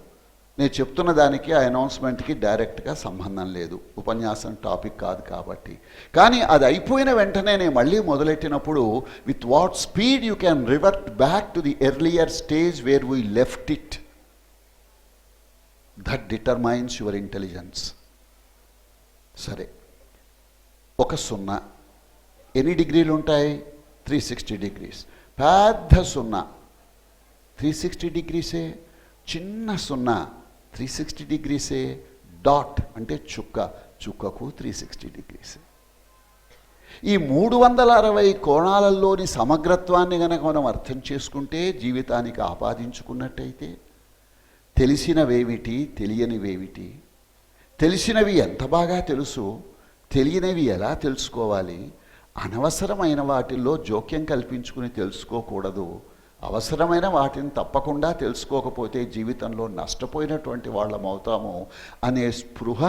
Speaker 2: నేను చెప్తున్న దానికి ఆ అనౌన్స్మెంట్కి డైరెక్ట్గా సంబంధం లేదు, ఉపన్యాసం టాపిక్ కాదు కాబట్టి. కానీ అది అయిపోయిన వెంటనే నేను మళ్ళీ మొదలెట్టినప్పుడు with what speed you can revert back to the earlier stage where we left it, that determines your intelligence. సరే, ఒక 0 ఎన్ని డిగ్రీలు ఉంటాయి? 360 degrees. పెద్ద 0 360 degreesే, చిన్న 0 360 degreesే, డాట్ అంటే చుక్కకు 360 degrees. ఈ 360 కోణాలలోని సమగ్రత్వాన్ని గనక మనం అర్థం చేసుకుంటే, జీవితానికి ఆపాదించుకున్నట్టయితే, తెలిసినవేమిటి తెలియనివేమిటి, తెలిసినవి ఎంత బాగా తెలుసు, తెలియనివి ఎలా తెలుసుకోవాలి, అనవసరమైన వాటిల్లో జోక్యం కల్పించుకుని తెలుసుకోకూడదు, అవసరమైన వాటిని తప్పకుండా తెలుసుకోకపోతే జీవితంలో నష్టపోయినటువంటి వాళ్ళం అవుతాము అనే స్పృహ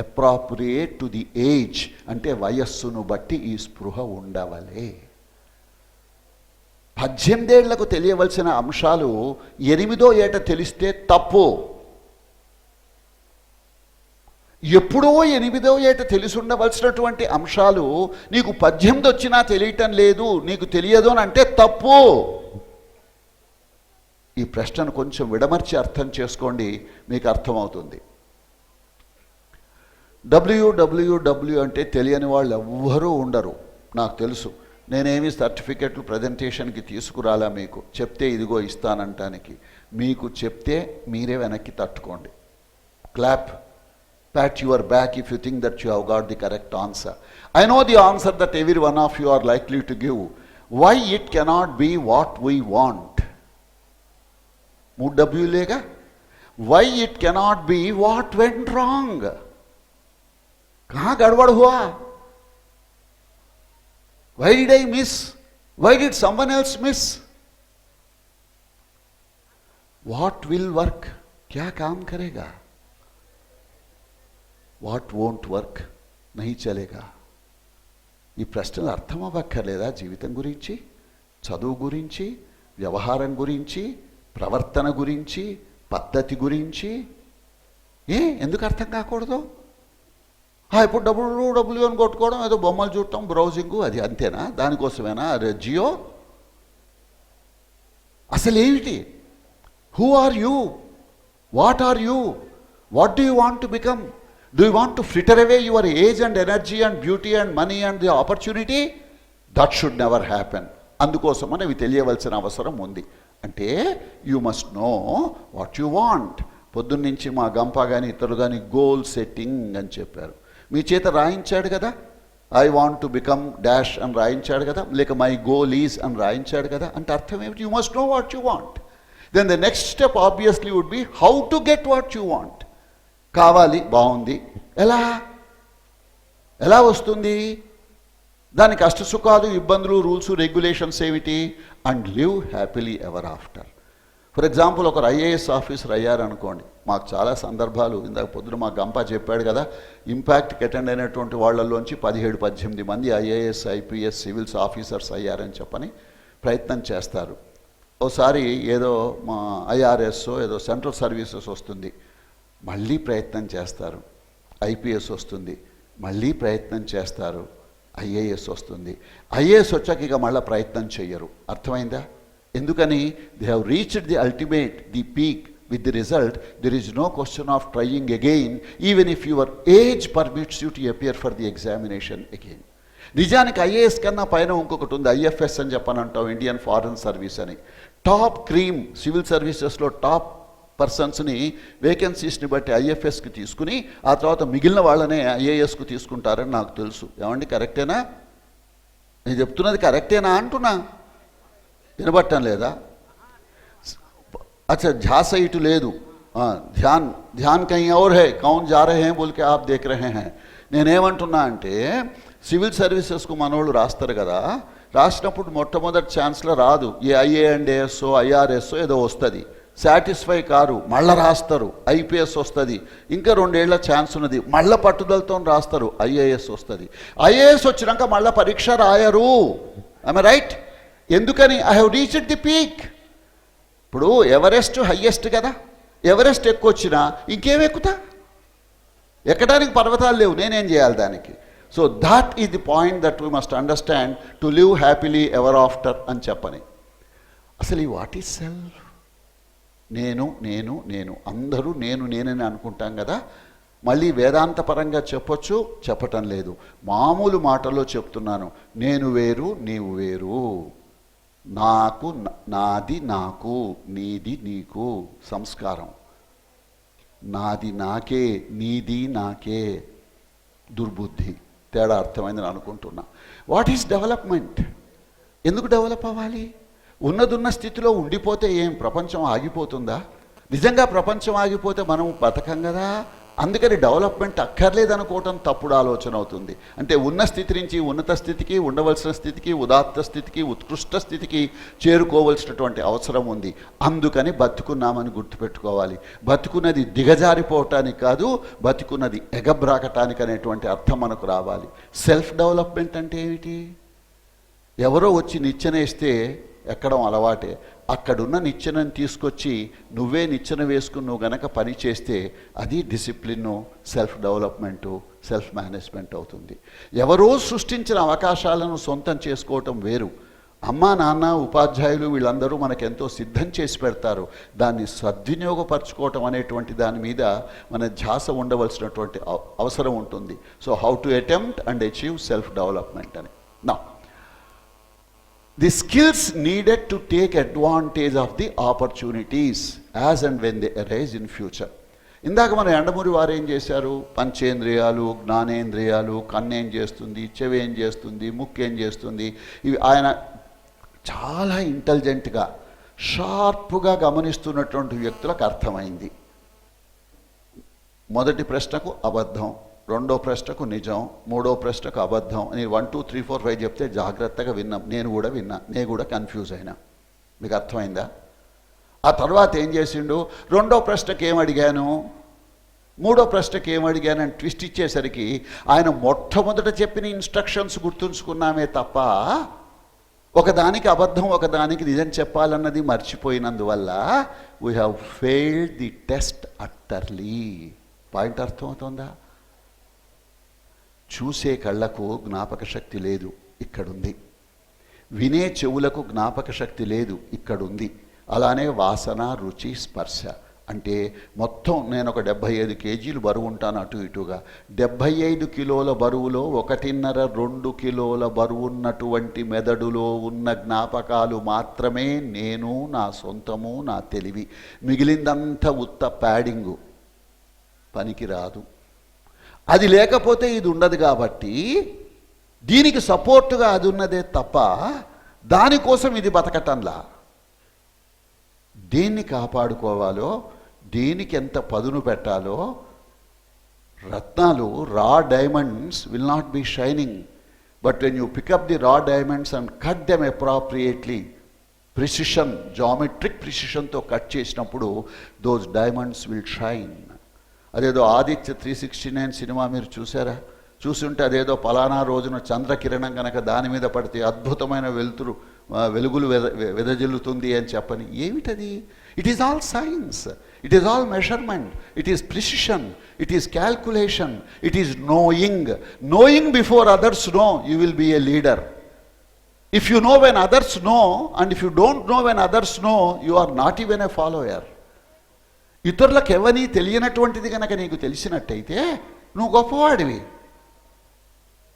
Speaker 2: అప్రాప్రియేట్ టు ది ఏజ్, అంటే వయస్సును బట్టి ఈ స్పృహ ఉండవలే. 18 ఏళ్లకు తెలియవలసిన అంశాలు 8వ ఏట తెలిస్తే తప్పు. ఎప్పుడో 8వ ఏట తెలిసి ఉండవలసినటువంటి అంశాలు నీకు 18 వచ్చినా తెలియటం లేదు, నీకు తెలియదు అని అంటే తప్పు. ఈ ప్రశ్నను కొంచెం విడమర్చి అర్థం చేసుకోండి, మీకు అర్థమవుతుంది. WWW అంటే తెలియని వాళ్ళు ఎవ్వరూ ఉండరు, నాకు తెలుసు. నేనేమి సర్టిఫికెట్లు ప్రజెంటేషన్కి తీసుకురాలా, మీకు చెప్తే ఇదిగో ఇస్తానంటానికి. మీకు చెప్తే మీరే వెనక్కి తట్టుకోండి. Clap, pat your back if you think that you have got the correct answer. I know the answer that every one of you are likely to give. Why it cannot be what we want? 3 W లేగా. Why it cannot be what went wrong? कहाँ गड़बड़ हुआ? Why did I miss? Why did someone else miss? What will work? क्या काम करेगा? What won't work, నహీ చలేగా. ఈ ప్రశ్నలు అర్థం అవ్వక్కర్లేదా? జీవితం గురించి, చదువు గురించి, వ్యవహారం గురించి, ప్రవర్తన గురించి, పద్ధతి గురించి ఎందుకు అర్థం కాకూడదు? ఇప్పుడు డబ్బులు అని కొట్టుకోవడం, ఏదో బొమ్మలు చూడటం, బ్రౌజింగు, అది అంతేనా? దానికోసమేనా జియో? అసలు ఏమిటి? Who are you? What are you? What do you want to become? Do you want to fritter away your age and energy and beauty and money and the opportunity? That should never happen. అందుకోసమని అవి తెలియవలసిన అవసరం ఉంది. అంటే you must know what you want. పొద్దున్నుంచి మా గంప కానీ ఇతరులు కానీ గోల్ సెట్టింగ్ అని చెప్పారు. మీ చేత రాయించాడు కదా, I want to become dash అని రాయించాడు కదా, లేక మై గోల్ ఈజ్ అని రాయించాడు కదా. అంటే అర్థం ఏమిటి? You must know what you want. Then the next step obviously would be how to get what you want. కావాలి, బాగుంది, ఎలా వస్తుంది? దాని కష్టసుఖాలు, ఇబ్బందులు, రూల్స్, రెగ్యులేషన్స్ ఏమిటి? And live happily ever after. For example, ఒకరు ఐఏఎస్ ఆఫీసర్ అయ్యారనుకోండి. మాకు చాలా సందర్భాలు, ఇందాక పొద్దున మా గంప చెప్పాడు కదా, ఇంపాక్ట్కి అటెండ్ అయినటువంటి వాళ్ళల్లోంచి 17-18 మంది ఐఏఎస్, ఐపీఎస్, సివిల్స్ ఆఫీసర్స్ అయ్యారని చెప్పని ప్రయత్నం చేస్తారు. ఓసారి ఏదో మా ఐఆర్ఎస్ ఏదో సెంట్రల్ సర్వీసెస్ వస్తుంది, మళ్ళీ ప్రయత్నం చేస్తారు. ఐపీఎస్ వస్తుంది, మళ్ళీ ప్రయత్నం చేస్తారు. ఐఏఎస్ వస్తుంది. ఐఏఎస్ వచ్చాక ఇక మళ్ళీ ప్రయత్నం చెయ్యరు. అర్థమైందా? ఎందుకని? They have reached the ultimate, the peak. With the result there is no question of trying again, even if your age permits you to appear for the examination again. నిజానికి IAS కన్నా పైన ఇంకొకటి ఉంది, ఐఎఫ్ఎస్ అని చెప్పనంటాం, Indian Foreign Service అని. Top cream civil సర్వీసెస్లో top పర్సన్స్ని వేకెన్సీస్ని బట్టి ఐఎఫ్ఎస్కి తీసుకుని ఆ తర్వాత మిగిలిన వాళ్ళనే ఐఏఎస్కు తీసుకుంటారని నాకు తెలుసు. ఏమండి, కరెక్టేనా? నేను చెప్తున్నది కరెక్టేనా అంటున్నా? వినబట్టం లేదా? అచ్చా, ఝాస ఇటు లేదు, ధ్యాన్ కहीं और है, कौन जा रहे हैं बोल के आप देख रहे हैं. నేనేమంటున్నా అంటే, సివిల్ సర్వీసెస్కు మనోళ్ళు రాస్తారు కదా, రాసినప్పుడు మొట్టమొదటి ఛాన్స్లో రాదు. ఏ ఐఏఎండ్ఏఎస్ఓ ఐఆర్ఎస్ఓ ఏదో వస్తుంది, సాటిస్ఫై కారు, మళ్ళీ రాస్తారు. ఐపీఎస్ వస్తుంది, ఇంకా 2 ఏళ్ల ఛాన్స్ ఉన్నది, మళ్ళీ పట్టుదలతో రాస్తారు, ఐఏఎస్ వస్తుంది. ఐఏఎస్ వచ్చినాక మళ్ళీ పరీక్ష రాయరు. I right? ఎందుకని? I have reached the peak. ఇప్పుడు ఎవరెస్ట్ హయ్యెస్ట్ కదా, ఎవరెస్ట్ ఎక్కొచ్చినా ఇంకేం ఎక్కుతా? ఎక్కడానికి పర్వతాలు లేవు, నేనేం చేయాలి దానికి? So that is the point that we must understand to live happily ever after అని చెప్పని. అసలు ఈ వాట్ ఈజ్ సెల్ఫ్? నేను నేను నేను అందరూ నేను నేనని అనుకుంటాం కదా. మళ్ళీ వేదాంత పరంగా చెప్పొచ్చు, చెప్పటం లేదు, మామూలు మాటల్లో చెప్తున్నాను. నేను వేరు, నీవు వేరు, నాకు నాది నాకు, నీది నీకు. సంస్కారం నాది నాకే, నీది నాకే. దుర్బుద్ధి. తేడా అర్థమైందని అనుకుంటున్నా. What is development? ఎందుకు డెవలప్ అవ్వాలి? ఉన్నదున్న స్థితిలో ఉండిపోతే ఏం ప్రపంచం ఆగిపోతుందా? నిజంగా ప్రపంచం ఆగిపోతే మనం బతకం కదా. అందుకని డెవలప్మెంట్ అక్కర్లేదనుకోవటం తప్పుడు ఆలోచన అవుతుంది. అంటే ఉన్న స్థితి నుంచి ఉన్నత స్థితికి, ఉండవలసిన స్థితికి, ఉదాత్త స్థితికి, ఉత్కృష్ట స్థితికి చేరుకోవలసినటువంటి అవసరం ఉంది. అందుకని బతుకున్నామని గుర్తుపెట్టుకోవాలి. బతుకున్నది దిగజారిపోవటానికి కాదు, బతుకున్నది ఎగబ్రాకటానికి అనేటువంటి అర్థం మనకు రావాలి. సెల్ఫ్ డెవలప్మెంట్ అంటే ఏమిటి? ఎవరో వచ్చి నిచ్చెనేస్తే ఎక్కడం అలవాటే. అక్కడున్న నిచ్చెనని తీసుకొచ్చి నువ్వే నిచ్చెన వేసుకుని నువ్వు గనక పని చేస్తే అది discipline, self development, self management అవుతుంది. ఎవరో సృష్టించిన అవకాశాలను సొంతం చేసుకోవటం వేరు. అమ్మా నాన్న ఉపాధ్యాయులు వీళ్ళందరూ మనకెంతో సిద్ధం చేసి పెడతారు. దాన్ని సద్వినియోగపరచుకోవటం అనేటువంటి దాని మీద మన ధ్యాస ఉండవలసినటువంటి అవసరం ఉంటుంది. So how to attempt and achieve self development అని. నా the skills needed to take advantage of the opportunities as and when they arise in future. ఇందాక మన ఎండమూరి వారు ఏం చేశారు? పంచేంద్రియాలు, జ్ఞానేంద్రియాలు, కన్నేం చేస్తుంది, చెవి ఏం చేస్తుంది, ముక్కు ఏం చేస్తుంది, ఇవి ఆయన చాలా ఇంటెలిజెంట్గా షార్ప్గా గమనిస్తున్నటువంటి వ్యక్తులకు అర్థమైంది. మొదటి ప్రశ్నకు అబద్ధం, రెండో ప్రశ్నకు నిజం, మూడో ప్రశ్నకు అబద్ధం అని 1 2 3 4 5 చెప్తే జాగ్రత్తగా విన్నాం. నేను కూడా విన్నా, నేను కూడా కన్ఫ్యూజ్ అయినా. మీకు అర్థమైందా? ఆ తర్వాత ఏం చేసిండు? రెండో ప్రశ్నకి ఏం అడిగాను, మూడో ప్రశ్నకి ఏం అడిగాను అని ట్విస్ట్ ఇచ్చేసరికి ఆయన మొట్టమొదట చెప్పిన ఇన్స్ట్రక్షన్స్ గుర్తుంచుకున్నామే తప్ప ఒకదానికి అబద్ధం ఒకదానికి నిజం చెప్పాలన్నది మర్చిపోయినందువల్ల we have failed the test utterly. Point అర్థమవుతుందా? చూసే కళ్ళకు జ్ఞాపక శక్తి లేదు, ఇక్కడుంది. వినే చెవులకు జ్ఞాపక శక్తి లేదు, ఇక్కడుంది. అలానే వాసన, రుచి, స్పర్శ. అంటే మొత్తం నేను ఒక 75 కేజీలు బరువు ఉంటాను అటు ఇటుగా. 75 కిలోల బరువులో 1.5-2 కిలోల బరువు ఉన్నటువంటి మెదడులో ఉన్న జ్ఞాపకాలు మాత్రమే నేను, నా సొంతము, నా తెలివి. మిగిలిందంతా ఉత్త ప్యాడింగు, పనికి రాదు. అది లేకపోతే ఇది ఉండదు. కాబట్టి దీనికి సపోర్టుగా అది ఉన్నదే తప్ప దానికోసం ఇది బతకటంలా. దేన్ని కాపాడుకోవాలో, దేనికి ఎంత పదును పెట్టాలో. రత్నాలు, raw diamonds will not be shining, but when you pick up the raw diamonds and cut them appropriately, precision, geometric ప్రిసిషన్తో కట్ చేసినప్పుడు దోస్ డైమండ్స్ విల్ షైన్. అదేదో ఆదిత్య 369 సినిమా మీరు చూసారా? చూసుంటే అదేదో పలానా రోజున చంద్రకిరణం కనుక దాని మీద పడితే అద్భుతమైన వెలుగులు వెదజల్లుతుంది అని చెప్పని. ఏమిటది? It is all science, it is all measurement, it is precision, it is calculation, it is knowing. Knowing before others know, you will be a leader. If you know when others know and if you don't know when others know, you are not even a follower. ఇతరులకు ఎవరిని తెలియనటువంటిది కనుక నీకు తెలిసినట్టయితే నువ్వు గొప్పవాడివి.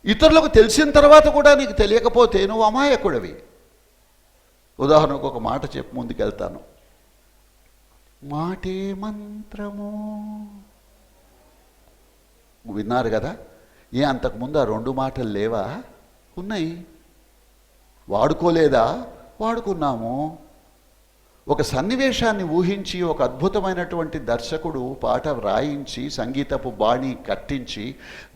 Speaker 2: ఇతరులకు తెలిసిన తర్వాత కూడా నీకు తెలియకపోతే నువ్వు అమాయకుడివి. ఉదాహరణకు ఒక మాట చెప్పి ముందుకెళ్తాను. మాటే మంత్రము. విన్నారు కదా? అంతకుముందు ఆ 2 మాటలు లేవా? ఉన్నాయి. వాడుకోలేదా? వాడుకున్నాము. ఒక సన్నివేశాన్ని ఊహించి ఒక అద్భుతమైనటువంటి దర్శకుడు పాట వ్రాయించి సంగీతపు బాణి కట్టించి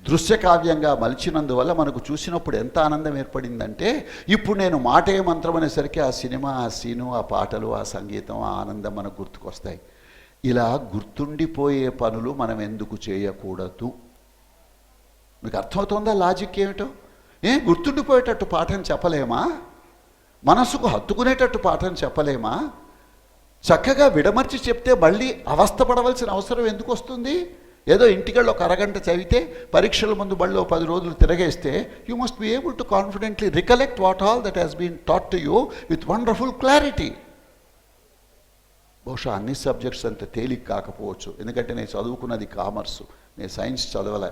Speaker 2: దృశ్యకావ్యంగా మలిచినందువల్ల మనకు చూసినప్పుడు ఎంత ఆనందం ఏర్పడిందంటే, ఇప్పుడు నేను మాటే మంత్రం అనేసరికి ఆ సినిమా, ఆ సీను, ఆ పాటలు, ఆ సంగీతం, ఆ ఆనందం మనకు గుర్తుకొస్తాయి. ఇలా గుర్తుండిపోయే పనులు మనం ఎందుకు చేయకూడదు? మీకు అర్థమవుతుందా లాజిక్ ఏమిటో? గుర్తుండిపోయేటట్టు పాఠం చెప్పలేమా? మనసుకు హత్తుకునేటట్టు పాఠం చెప్పలేమా? చక్కగా విడమర్చి చెప్తే మళ్ళీ అవస్థపడవలసిన అవసరం ఎందుకు వస్తుంది? ఏదో ఇంటికెళ్ళి ఒక అరగంట చదివితే పరీక్షల ముందు బళ్ళో 10 రోజులు తిరగేస్తే you must be able to confidently recollect what all that has been taught to you with wonderful clarity. బహుశా అన్ని సబ్జెక్ట్స్ అంత తేలిక కాకపోవచ్చు, ఎందుకంటే నేను చదువుకున్నది కామర్సు, నేను సైన్స్ చదవలే.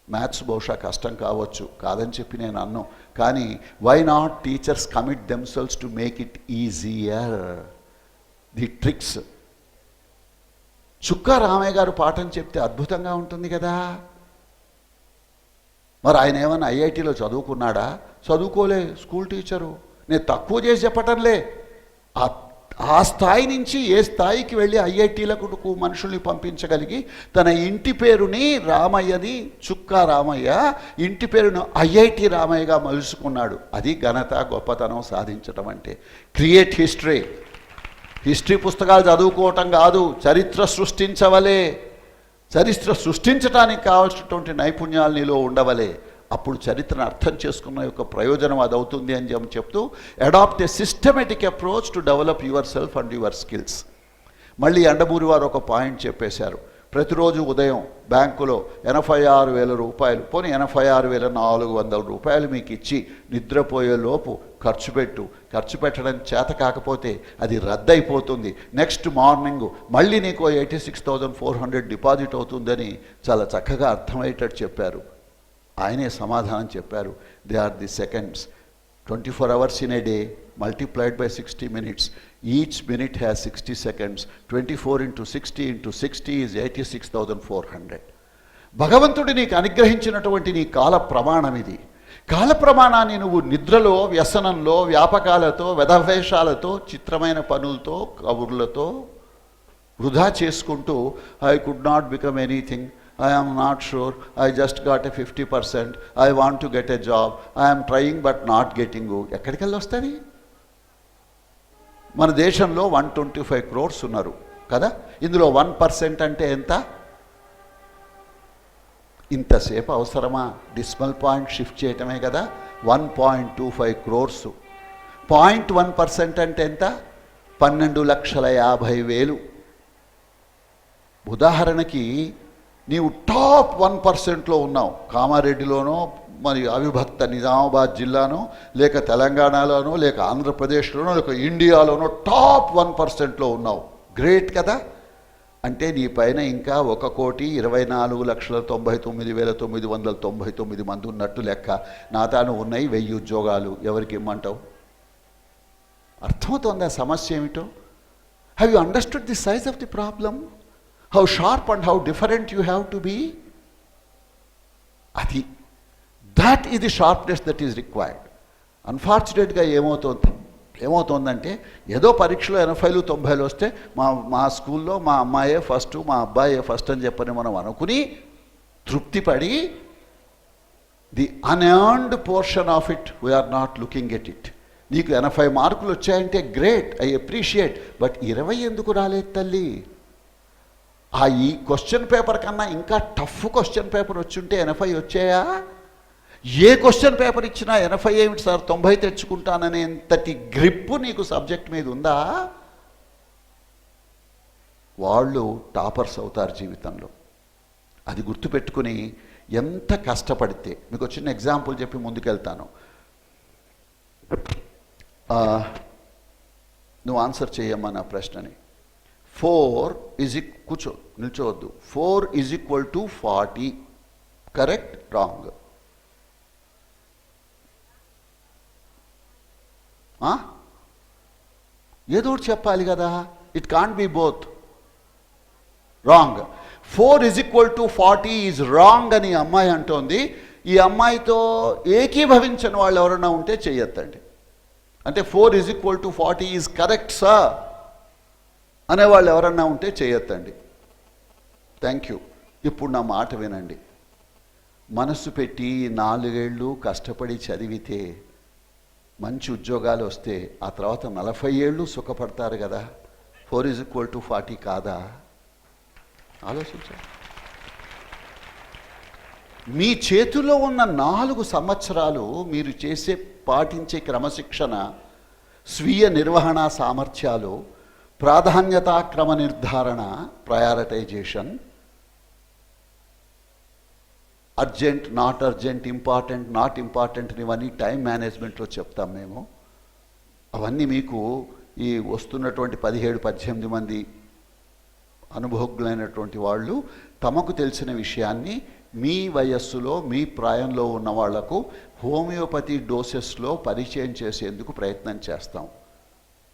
Speaker 2: మ్యాథ్స్ బహుశా కష్టం కావచ్చు, కాదని చెప్పి నేను అన్నాను. కానీ why not teachers commit themselves to make it easier? The tricks. Chukka Ramayya గారు పాఠం చెప్తే అద్భుతంగా ఉంటుంది కదా. మరి ఆయన ఏమన్నా ఐఐటీలో చదువుకున్నాడా? చదువుకోలే, స్కూల్ టీచరు. నేను తక్కువ చేసి చెప్పటంలే, ఆ స్థాయి నుంచి ఏ స్థాయికి వెళ్ళి ఐఐటీలకు మనుషుల్ని పంపించగలిగి తన ఇంటి పేరుని రామయ్యని, చుక్కా రామయ్య ఇంటి పేరును ఐఐటి రామయ్యగా మలుచుకున్నాడు. అది ఘనత, గొప్పతనం సాధించడం అంటే. Create history. హిస్టరీ పుస్తకాలు చదువుకోవటం కాదు, చరిత్ర సృష్టించవలే. చరిత్ర సృష్టించడానికి కావాల్సినటువంటి నైపుణ్యాలు నీలో ఉండవలే. అప్పుడు చరిత్రను అర్థం చేసుకున్న యొక్క ప్రయోజనం అది అవుతుంది అని చెప్తూ adopt a systematic approach to develop your self and your skills. మళ్ళీ ఎండమూరి వారు ఒక పాయింట్ చెప్పేశారు. ప్రతిరోజు ఉదయం బ్యాంకులో 86,000 రూపాయలు, పోనీ 86,400 రూపాయలు మీకు ఇచ్చి నిద్రపోయే లోపు ఖర్చు పెట్టడం చేత కాకపోతే అది రద్దయిపోతుంది. నెక్స్ట్ మార్నింగ్ మళ్ళీ నీకు 86,400 డిపాజిట్ అవుతుందని చాలా చక్కగా అర్థమయ్యేటట్టు చెప్పారు. ఆయనే సమాధానం చెప్పారు. They are the seconds. 24 hours in a day multiplied by 60 minutes. Each minute has 60 seconds. 24 into 60 into 60 is 86,400. భగవంతుడి నీకు అనుగ్రహించినటువంటి నీ కాల ప్రమాణం ఇది. కాల ప్రమాణాన్ని నువ్వు నిద్రలో, వ్యసనంలో, వ్యాపకాలతో, వెధవేషాలతో, చిత్రమైన పనులతో, కబుర్లతో వృధా చేసుకుంటూ I could not become anything, I am not sure, I just got a 50%, I want to get a job, I am trying but not getting. ఎక్కడికెళ్ళి వస్తుంది? మన దేశంలో 125 crores ఉన్నారు కదా. ఇందులో 1% అంటే ఎంత? ఇంతసేపు అవసరమా? డిసిమల్ పాయింట్ షిఫ్ట్ చేయటమే కదా. 1.25 crores. 0.1% అంటే ఎంత? 12,50,000. ఉదాహరణకి నీవు టాప్ 1%లో ఉన్నావు. కామారెడ్డిలోనో, మరి అవిభక్త నిజామాబాద్ జిల్లానో, లేక తెలంగాణలోనో, లేక ఆంధ్రప్రదేశ్లోనో, లేక ఇండియాలోనో టాప్ 1%లో ఉన్నావు. గ్రేట్ కదా. అంటే నీ పైన ఇంకా 1,24,99,999 మంది ఉన్నట్టు లెక్క. నా తాను ఉన్నాయి 1000 ఉద్యోగాలు. ఎవరికి ఇమ్మంటావు? అర్థమవుతోందా సమస్య ఏమిటో? Have you understood the size of the problem? How sharp and how different you have to be? That is the sharpness that is required. Unfortunately, ఏమవుతోందంటే ఏదో పరీక్షలో 80లు 90లు వస్తే మా స్కూల్లో మా అమ్మాయే ఫస్ట్, మా అబ్బాయే ఫస్ట్ అని చెప్పని మనం అనుకుని తృప్తిపడి the unearned portion of it we are not looking at it. నీకు 80 మార్కులు వచ్చాయంటే గ్రేట్, ఐ అప్రిషియేట్. బట్ 20 ఎందుకు రాలేదు తల్లి? ఈ క్వశ్చన్ పేపర్ కన్నా ఇంకా టఫ్ క్వశ్చన్ పేపర్ వచ్చుంటే 80 వచ్చాయా? ఏ క్వశ్చన్ పేపర్ ఇచ్చినా 80 ఏమిటి సార్ 90 తెచ్చుకుంటాననేంతటి గ్రిప్పు నీకు సబ్జెక్ట్ మీద ఉందా? వాళ్ళు టాపర్స్ అవుతారు జీవితంలో. అది గుర్తుపెట్టుకుని ఎంత కష్టపడితే, మీకు చిన్న ఎగ్జాంపుల్ చెప్పి ముందుకెళ్తాను. నువ్వు ఆన్సర్ చేయమ్మా నా ప్రశ్నని. 4 కూర్చో, నిల్చోవద్దు. 4 = 40. Correct, wrong? ఏదో ఒకటి చెప్పాలి కదా. It can't be both. Wrong. 4 = 40 is wrong అని అమ్మాయి అంటోంది. ఈ అమ్మాయితో ఏకీభవించని వాళ్ళు ఎవరైనా ఉంటే చెయ్యొద్దండి. అంటే 4 = 40 ఈజ్ కరెక్ట్ సార్ అనేవాళ్ళు ఎవరన్నా ఉంటే చేయొద్దండి. Thank you. ఇప్పుడు నా మాట వినండి. మనసు పెట్టి 4 ఏళ్ళు కష్టపడి చదివితే మంచి ఉద్యోగాలు వస్తే ఆ తర్వాత 40 ఏళ్ళు సుఖపడతారు కదా. 4 = 40 కాదా? ఆలోచించండి. మీ చేతిలో ఉన్న 4 సంవత్సరాలు మీరు పాటించే క్రమశిక్షణ, స్వీయ నిర్వహణ సామర్థ్యాలు ప్రాధాన్యతాక్రమ నిర్ధారణ, prioritisation, urgent, not urgent, important, not important, ఇవన్నీ టైం మేనేజ్మెంట్లో చెప్తాం మేము. అవన్నీ మీకు ఈ వస్తున్నటువంటి 17-18 మంది అనుభవజ్ఞులైనటువంటి వాళ్ళు తమకు తెలిసిన విషయాన్ని మీ వయస్సులో మీ ప్రాయంలో ఉన్న వాళ్లకు హోమియోపతి డోసెస్లో పరిచయం చేసేందుకు ప్రయత్నం చేస్తాం.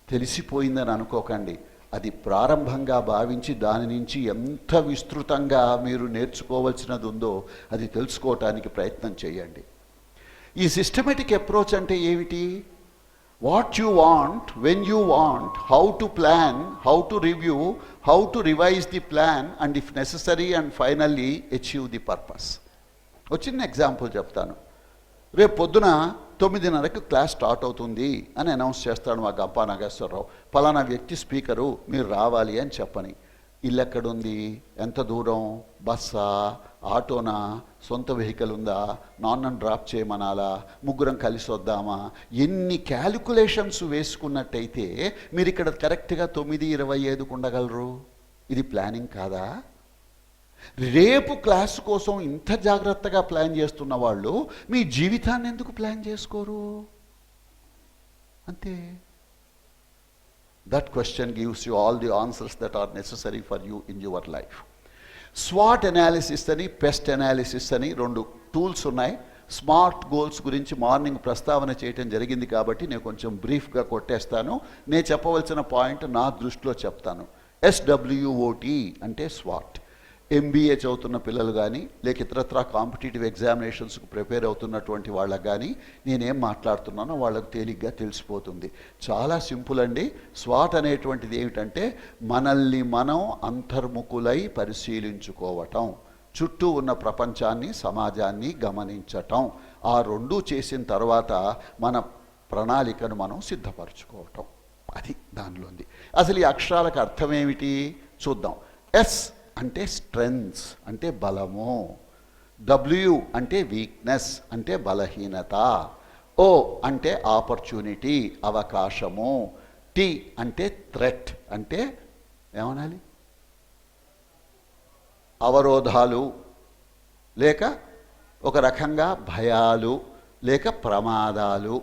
Speaker 2: తెలిసిపోయిందని అనుకోకండి, అది ప్రారంభంగా భావించి దాని నుంచి ఎంత విస్తృతంగా మీరు నేర్చుకోవాల్సినది ఉందో అది తెలుసుకోవటానికి ప్రయత్నం చేయండి. ఈ సిస్టమేటిక్ అప్రోచ్ అంటే ఏమిటి? What you want, when you want, how to plan, how to review, how to revise the plan, and if necessary and finally achieve the purpose. ఒక చిన్న ఎగ్జాంపుల్ చెప్తాను. రేపు పొద్దున 9:30కి క్లాస్ స్టార్ట్ అవుతుంది అని అనౌన్స్ చేస్తాడు మా గంపా నాగేశ్వరరావు. పలానా వ్యక్తి స్పీకరు, మీరు రావాలి అని చెప్పని. ఇల్లు ఎక్కడుంది, ఎంత దూరం, బస్సా, ఆటోనా, సొంత వెహికల్ ఉందా, నాన్నను డ్రాప్ చేయమనాలా, ముగ్గురం కలిసి వద్దామా, ఎన్ని క్యాలిక్యులేషన్స్ వేసుకున్నట్టయితే మీరు ఇక్కడ కరెక్ట్గా 9:25కు ఉండగలరు? ఇది ప్లానింగ్ కాదా? రేపు క్లాస్ కోసం ఇంత జాగ్రత్తగా ప్లాన్ చేస్తున్న వాళ్ళు మీ జీవితాన్ని ఎందుకు ప్లాన్ చేసుకోరు? అంతే. That question gives you all the answers that are necessary for you in your life. స్వాట్ అనాలిసిస్ అని, పెస్ట్ అనాలిసిస్ అని 2 టూల్స్ ఉన్నాయి. స్మార్ట్ గోల్స్ గురించి మార్నింగ్ ప్రస్తావన చేయటం జరిగింది కాబట్టి నేను కొంచెం బ్రీఫ్గా కొట్టేస్తాను. నేను చెప్పవలసిన పాయింట్ నా దృష్టిలో చెప్తాను. SWOT అంటే స్వాట్. MBA చదువుతున్న పిల్లలు కానీ, లేక ఇతరత్రా కాంపిటేటివ్ ఎగ్జామినేషన్స్కు ప్రిపేర్ అవుతున్నటువంటి వాళ్ళకు కానీ నేనేం మాట్లాడుతున్నానో వాళ్ళకు తేలిగ్గా తెలిసిపోతుంది. చాలా సింపుల్ అండి. స్వాట్ అనేటువంటిది ఏమిటంటే మనల్ని మనం అంతర్ముఖులై పరిశీలించుకోవటం, చుట్టూ ఉన్న ప్రపంచాన్ని, సమాజాన్ని గమనించటం. ఆ 2 చేసిన తర్వాత మన ప్రణాళికను మనం సిద్ధపరచుకోవటం. అది దానిలోంది. అసలు ఈ అక్షరాలకు అర్థం ఏమిటి చూద్దాం. S అంటే స్ట్రెంగ్స్ అంటే బలము, W అంటే వీక్నెస్ అంటే బలహీనత, O అంటే ఆపర్చునిటీ అవకాశము, T అంటే థ్రెట్ అంటే ఏమనాలి, అవరోధాలు లేక ఒక రకంగా భయాలు లేక ప్రమాదాలు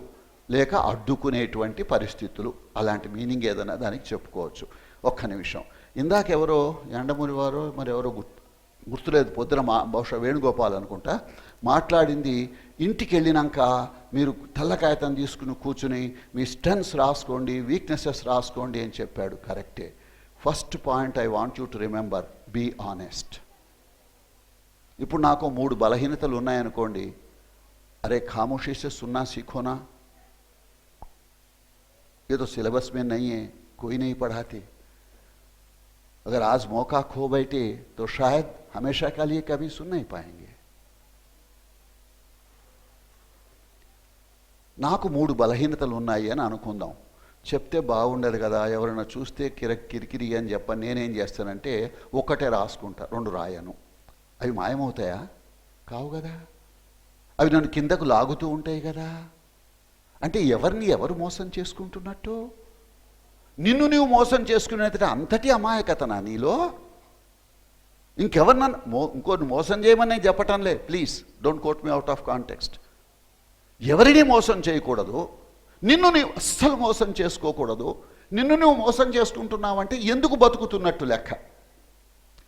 Speaker 2: లేక అడ్డుకునేటువంటి పరిస్థితులు. అలాంటి మీనింగ్ ఏదైనా దానికి చెప్పుకోవచ్చు. ఒక్క నిమిషం. ఇందాక ఎవరో ఎండమూరి వారో మరి ఎవరో గుర్తులేదు, పొద్దున బహుశా వేణుగోపాల్ అనుకుంటా, మాట్లాడింది ఇంటికి వెళ్ళినాక మీరు తెల్ల కాగితం తీసుకుని కూర్చుని మీ స్ట్రెంగ్స్ రాసుకోండి, వీక్నెసెస్ రాసుకోండి అని చెప్పాడు. కరెక్టే. First point I want you to remember, be honest. ఇప్పుడు నాకు 3 బలహీనతలు ఉన్నాయనుకోండి, అరే खामोशी से सुनना सीखो ना, ये तो सिलेबस में नहीं है, कोई नहीं पढ़ाते. अगर आज मौका खो बैठे तो शायद हमेशा के लिए कभी सुन नहीं पाएंगे. నాకు 3 బలహీనతలు ఉన్నాయి అని అనుకుందాం. చెప్తే బాగుండదు కదా, ఎవరైనా చూస్తే కిరికిరి అని చెప్పని నేనేం చేస్తానంటే ఒక్కటే రాసుకుంటా, 2 రాయను. అవి మాయమవుతాయా? కావు కదా. అవి నన్ను కిందకు లాగుతూ ఉంటాయి కదా. అంటే ఎవరిని ఎవరు మోసం చేసుకుంటున్నట్టు? నిన్ను నువ్వు మోసం చేసుకునేది అంతటి అమాయకతనా నీలో? ఇంకెవరినన్నా ఇంకోటి మోసం చేయమని నేను చెప్పటంలే, please don't quote me out of context. ఎవరిని మోసం చేయకూడదు, నిన్ను నీవు అస్సలు మోసం చేసుకోకూడదు. నిన్ను నువ్వు మోసం చేసుకుంటున్నావంటే ఎందుకు బతుకుతున్నట్టు లెక్క.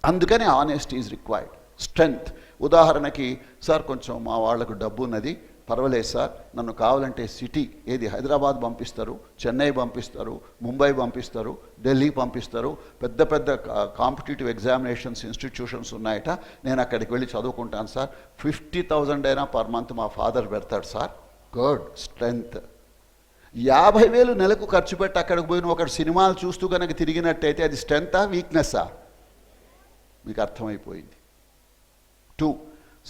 Speaker 2: అందుకని ఆనెస్టీ ఈజ్ రిక్వైర్డ్. స్ట్రెంగ్త్. ఉదాహరణకి, సార్ కొంచెం మా వాళ్లకు డబ్బు ఉన్నది, పర్వాలేదు సార్, నన్ను కావాలంటే సిటీ ఏది హైదరాబాద్ పంపిస్తారు, చెన్నై పంపిస్తారు, ముంబై పంపిస్తారు, ఢిల్లీ పంపిస్తారు, పెద్ద పెద్ద కాంపిటేటివ్ ఎగ్జామినేషన్స్ ఇన్స్టిట్యూషన్స్ ఉన్నాయట, నేను అక్కడికి వెళ్ళి చదువుకుంటాను సార్, 50,000 అయినా పర్ మంత్ మా ఫాదర్ పెడతాడు సార్. గుడ్. స్ట్రెంగ్త్. 50,000 నెలకు ఖర్చు పెట్టి అక్కడికి పోయిన ఒకటి సినిమాలు చూస్తూ కనుక తిరిగినట్టయితే అది స్ట్రెంగ్తా వీక్నెస్సా? మీకు అర్థమైపోయింది. 2,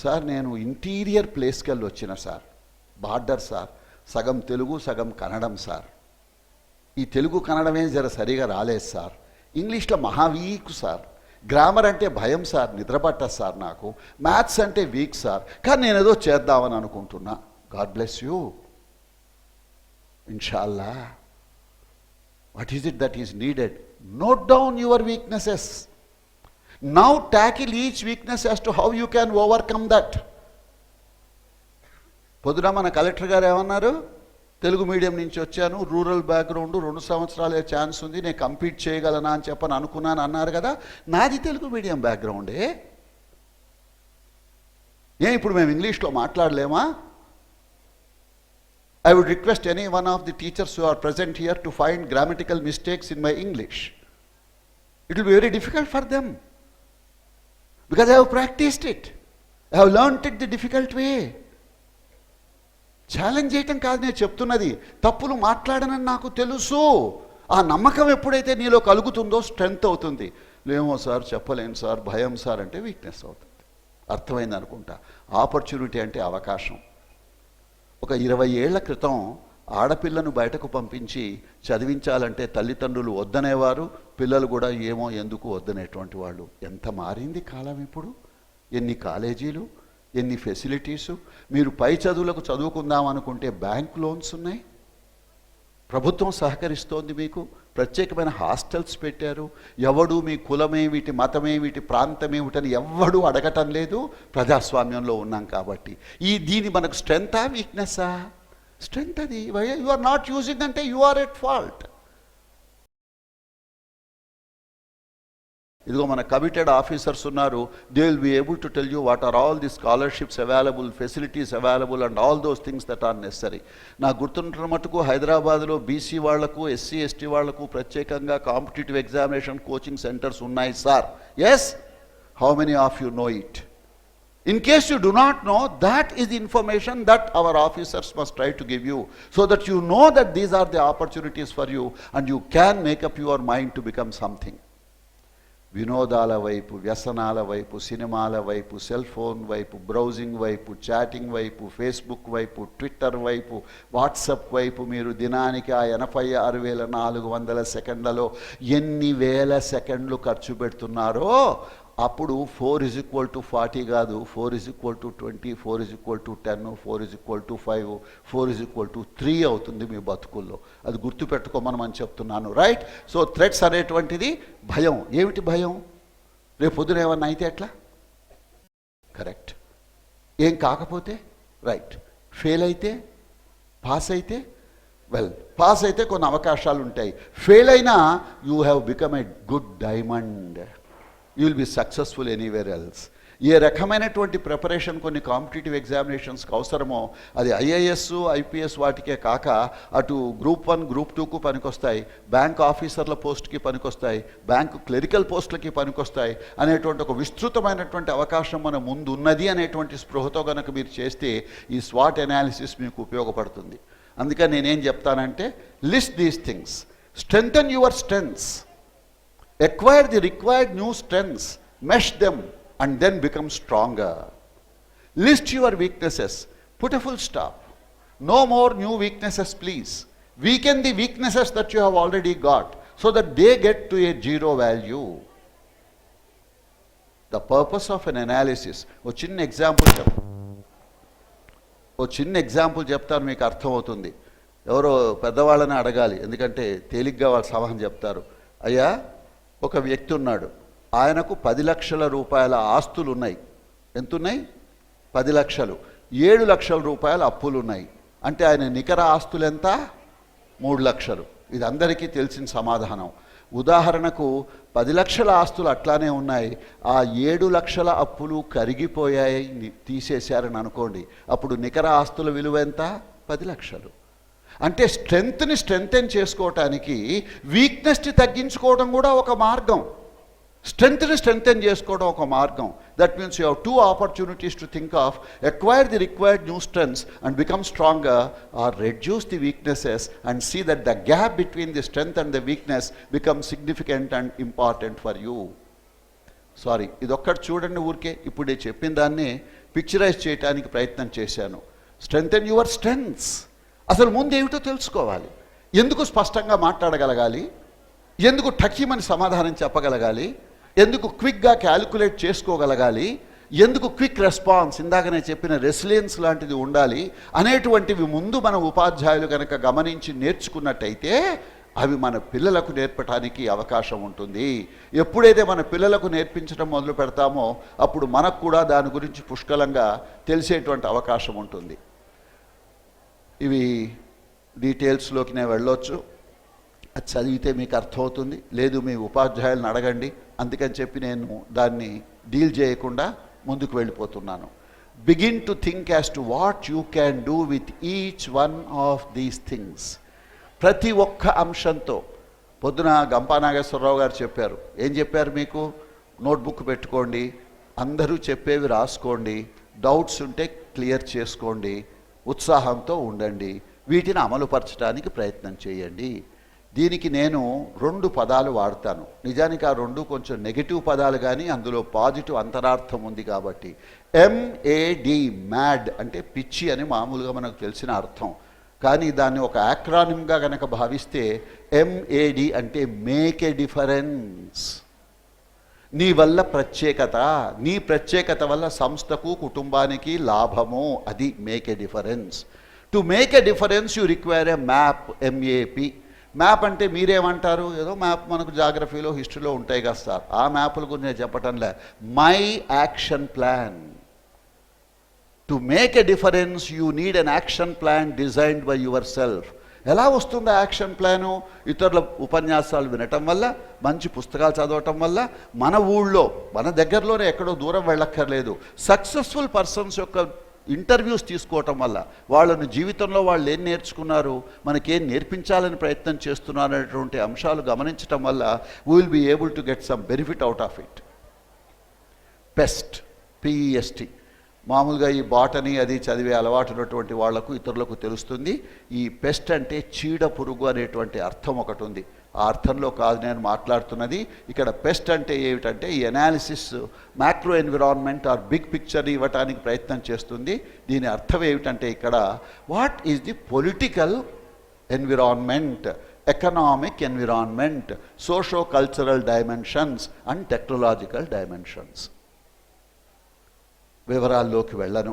Speaker 2: సార్ నేను ఇంటీరియర్ ప్లేస్కి వెళ్ళి వచ్చిన సార్, బార్డర్ సార్, సగం తెలుగు సగం కన్నడం సార్, ఈ తెలుగు కన్నడమే జర సరిగా రాలేదు సార్, ఇంగ్లీష్లో మహా వీక్ సార్, గ్రామర్ అంటే భయం సార్, నిద్రపట్టదు సార్ నాకు, మ్యాథ్స్ అంటే వీక్ సార్, కానీ నేను ఏదో చేద్దామని అనుకుంటున్నా. God bless you. ఇన్షాల్లా What is it that is needed? Note down your weaknesses. Now tackle each weakness as to how you can overcome that. పొద్దున మన కలెక్టర్ గారు ఏమన్నారు? తెలుగు మీడియం నుంచి వచ్చాను, రూరల్ బ్యాక్గ్రౌండ్, 2 సంవత్సరాలే ఛాన్స్ ఉంది, నేను కంపీట్ చేయగలనా అని చెప్పని అనుకున్నాను అన్నారు కదా. నాది తెలుగు మీడియం బ్యాక్గ్రౌండే. ఇప్పుడు మేము ఇంగ్లీష్లో మాట్లాడలేమా? I would request any one of the teachers who are present here to find grammatical mistakes in my English. It will be very difficult for them because I have practiced it. I have learnt it the difficult way. Challenge చేయటం కాదు నేను చెప్తున్నది, తప్పులు మాట్లాడనని నాకు తెలుసు. ఆ నమ్మకం ఎప్పుడైతే నీలో కలుగుతుందో స్ట్రెంగ్త్ అవుతుంది. లేమో సార్, చెప్పలేను సార్, భయం సార్ అంటే వీక్నెస్ అవుతుంది. అర్థమైంది అనుకుంటా. ఆపర్చునిటీ అంటే అవకాశం. ఒక 20 ఏళ్ల క్రితం ఆడపిల్లను బయటకు పంపించి చదివించాలంటే తల్లిదండ్రులు వద్దనేవారు, పిల్లలు కూడా ఏమో ఎందుకు వద్దనేటువంటి వాళ్ళు. ఎంత మారింది కాలం ఇప్పుడు! ఎన్ని కాలేజీలు, ఎన్ని ఫెసిలిటీసు! మీరు పై చదువులకు చదువుకుందాం అనుకుంటే బ్యాంక్ లోన్స్ ఉన్నాయి, ప్రభుత్వం సహకరిస్తోంది, మీకు ప్రత్యేకమైన హాస్టల్స్ పెట్టారు. ఎవడు మీ కులమేమిటి, మతమేమిటి, ప్రాంతమేమిటని ఎవ్వడూ అడగటం లేదు. ప్రజాస్వామ్యంలో ఉన్నాం కాబట్టి. దీని మనకు స్ట్రెంగ్తా వీక్నెస్సా? స్ట్రెంగ్త్. అది యు ఆర్ నాట్ యూజింగ్ అంటే యు ఆర్ ఎట్ ఫాల్ట్. ఇదిగో మన కమిటెడ్ ఆఫీసర్స్ ఉన్నారు. They will be able to tell you what are all the scholarships available, facilities available and all those things that are necessary. నాకు గుర్తుంటున్న మటుకు హైదరాబాద్లో BC వాళ్లకు, SC ST వాళ్లకు ప్రత్యేకంగా కాంపిటేటివ్ ఎగ్జామినేషన్ కోచింగ్ సెంటర్స్ ఉన్నాయి sir. Yes, how many of you know it? In case you do not know, that is the information that our officers must try to give you, so that you know that these are the opportunities for you and you can make up your mind to become something. వినోదాల వైపు, వ్యసనాల వైపు, సినిమాల వైపు, cell phone వైపు, browsing వైపు, chatting వైపు, Facebook వైపు, Twitter వైపు, WhatsApp వైపు మీరు దినానికి ఆ 86,400 సెకండ్లలో ఎన్ని వేల సెకండ్లు ఖర్చు పెడుతున్నారో అప్పుడు 4:40 కాదు, 4:20, 4:10, 4:5, 4:3 అవుతుంది మీ బతుకుల్లో. అది గుర్తుపెట్టుకోమని చెప్తున్నాను. రైట్? సో థ్రెట్స్ అనేటువంటిది భయం. ఏమిటి భయం? రేపు పొద్దున ఏమన్నా అయితే ఎట్లా? కరెక్ట్. ఏం కాకపోతే? రైట్. ఫెయిల్ అయితే? పాస్ అయితే? వెల్, పాస్ అయితే కొన్ని అవకాశాలు ఉంటాయి. ఫెయిల్ అయినా you have become a good diamond. You will be successful anywhere else. ఏ రకమైనటువంటి ప్రిపరేషన్ కొన్ని కాంపిటేటివ్ ఎగ్జామినేషన్స్కి అవసరమో అది ఐఏఎస్, ఐపీఎస్ వాటికే కాక అటు గ్రూప్ 1, గ్రూప్ 2కు పనికొస్తాయి, బ్యాంక్ ఆఫీసర్ల పోస్ట్కి పనికొస్తాయి, బ్యాంకు క్లరికల్ పోస్టులకి పనికొస్తాయి అనేటువంటి ఒక విస్తృతమైనటువంటి అవకాశం మన ముందు ఉన్నది అనేటువంటి స్పృహతో కనుక మీరు చేస్తే ఈ స్వాట్ అనాలిసిస్ మీకు ఉపయోగపడుతుంది. అందుకని నేనేం చెప్తానంటే, list these things, strengthen your strengths, acquire the required new strengths, mesh them and then become stronger. List your weaknesses, put a full stop. No more new weaknesses, please. Weaken the weaknesses that you have already got so that they get to a 0 value. The purpose of an analysis, ఓ చిన్న example చెప్తాను, మీకు అర్థమవుతుంది. ఎవరో పెద్దవాళ్ళని అడగాలి, ఎందుకంటే తేలిగ్గా వాళ్ళు సమాధానం చెప్తారు. అయ్యా, ఒక వ్యక్తి ఉన్నాడు, ఆయనకు 10 లక్షల రూపాయల ఆస్తులు ఉన్నాయి. ఎంతున్నాయి? 10 లక్షలు. 7 లక్షల రూపాయల అప్పులు ఉన్నాయి. అంటే ఆయన నికర ఆస్తులు ఎంత? 3 లక్షలు. ఇది అందరికీ తెలిసిన సమాధానం. ఉదాహరణకు 10 లక్షల ఆస్తులు అట్లానే ఉన్నాయి, ఆ 7 లక్షల అప్పులు కరిగిపోయాయి, తీసేశారని అనుకోండి. అప్పుడు నికర ఆస్తుల విలువ ఎంత? 10 లక్షలు. అంటే స్ట్రెంగ్త్ని స్ట్రెంగ్తెన్ చేసుకోవటానికి వీక్నెస్ని తగ్గించుకోవడం కూడా ఒక మార్గం, స్ట్రెంగ్త్ని స్ట్రెంగ్తెన్ చేసుకోవడం ఒక మార్గం. That means you have 2 opportunities to think of: acquire the required new strengths and become stronger, or reduce the weaknesses and see that the gap between the strength and the weakness becomes significant and important for you. Sorry, ఇదొక్కటి చూడండి. ఊరికే ఇప్పుడు నేను చెప్పిన దాన్ని picturise చేయడానికి ప్రయత్నం చేశాను. Strengthen your strengths. అసలు ముందు ఏమిటో తెలుసుకోవాలి. ఎందుకు స్పష్టంగా మాట్లాడగలగాలి, ఎందుకు టకీమని సమాధానం చెప్పగలగాలి, ఎందుకు క్విక్గా క్యాలిక్యులేట్ చేసుకోగలగాలి, ఎందుకు క్విక్ రెస్పాన్స్, ఇందాక నేను చెప్పిన రెసిలియన్స్ లాంటిది ఉండాలి అనేటువంటివి ముందు మన ఉపాధ్యాయులు కనుక గమనించి నేర్చుకున్నట్టయితే అవి మన పిల్లలకు నేర్పడానికి అవకాశం ఉంటుంది. ఎప్పుడైతే మన పిల్లలకు నేర్పించడం మొదలు పెడతామో అప్పుడు మనకు కూడా దాని గురించి పుష్కలంగా తెలిసేటువంటి అవకాశం ఉంటుంది. ఇవి డీటెయిల్స్లోకి నేను వెళ్ళొచ్చు, అది చదివితే మీకు అర్థమవుతుంది, లేదు మీ ఉపాధ్యాయులను అడగండి. అందుకని చెప్పి నేను దాన్ని డీల్ చేయకుండా ముందుకు వెళ్ళిపోతున్నాను. Begin to think as to what you can do with each one of these things. ప్రతి ఒక్క అంశంతో పొద్దున గంపా నాగేశ్వరరావు గారు చెప్పారు. ఏం చెప్పారు మీకు? నోట్బుక్ పెట్టుకోండి, అందరూ చెప్పేవి రాసుకోండి, డౌట్స్ ఉంటే క్లియర్ చేసుకోండి, ఉత్సాహంతో ఉండండి, వీటిని అమలుపరచడానికి ప్రయత్నం చేయండి. దీనికి నేను 2 పదాలు వాడతాను. నిజానికి ఆ 2 కొంచెం నెగిటివ్ పదాలు, కానీ అందులో పాజిటివ్ అంతరార్థం ఉంది కాబట్టి. MAD, మ్యాడ్ అంటే పిచ్చి అని మామూలుగా మనకు తెలిసిన అర్థం. కానీ దాన్ని ఒక యాక్రానిమ్గా కనుక భావిస్తే MAD అంటే మేక్ ఏ డిఫరెన్స్. నీ వల్ల ప్రత్యేకత, నీ ప్రత్యేకత వల్ల సంస్థకు కుటుంబానికి లాభము, అది make a difference. To make a difference you require A map, MAP. Map అంటే మీరేమంటారు? ఏదో మ్యాప్ మనకు జాగ్రఫీలో హిస్టరీలో ఉంటాయి కదా సార్, ఆ మ్యాప్ల గురించి నేను చెప్పటంలే. My action plan. To make a difference you need an action plan designed by yourself. ఎలా వస్తుంది యాక్షన్ ప్లాను? ఇతరుల ఉపన్యాసాలు వినటం వల్ల, మంచి పుస్తకాలు చదవటం వల్ల, మన ఊళ్ళో మన దగ్గరలోనే ఎక్కడో దూరం వెళ్ళక్కర్లేదు, సక్సెస్ఫుల్ పర్సన్స్ యొక్క ఇంటర్వ్యూస్ తీసుకోవటం వల్ల, వాళ్ళని జీవితంలో వాళ్ళు ఏం నేర్చుకున్నారు, మనకేం నేర్పించాలని ప్రయత్నం చేస్తున్నారు అనేటువంటి అంశాలు గమనించటం వల్ల we will be able to get some benefit out of it. PEST, PEST. మామూలుగా ఈ బాటనీ అది చదివే అలవాటు ఉన్నటువంటి వాళ్లకు, ఇతరులకు తెలుస్తుంది. ఈ పెస్ట్ అంటే చీడ పురుగు అనేటువంటి అర్థం ఒకటి ఉంది. ఆ అర్థంలో కాదు నేను మాట్లాడుతున్నది. ఇక్కడ పెస్ట్ అంటే ఏమిటంటే ఈ analysis macro environment or big picture ఇవ్వటానికి ప్రయత్నం చేస్తుంది. దీని అర్థం ఏమిటంటే ఇక్కడ what is the political environment, economic environment, socio cultural dimensions and technological dimensions. వివరాల్లోకి వెళ్ళను,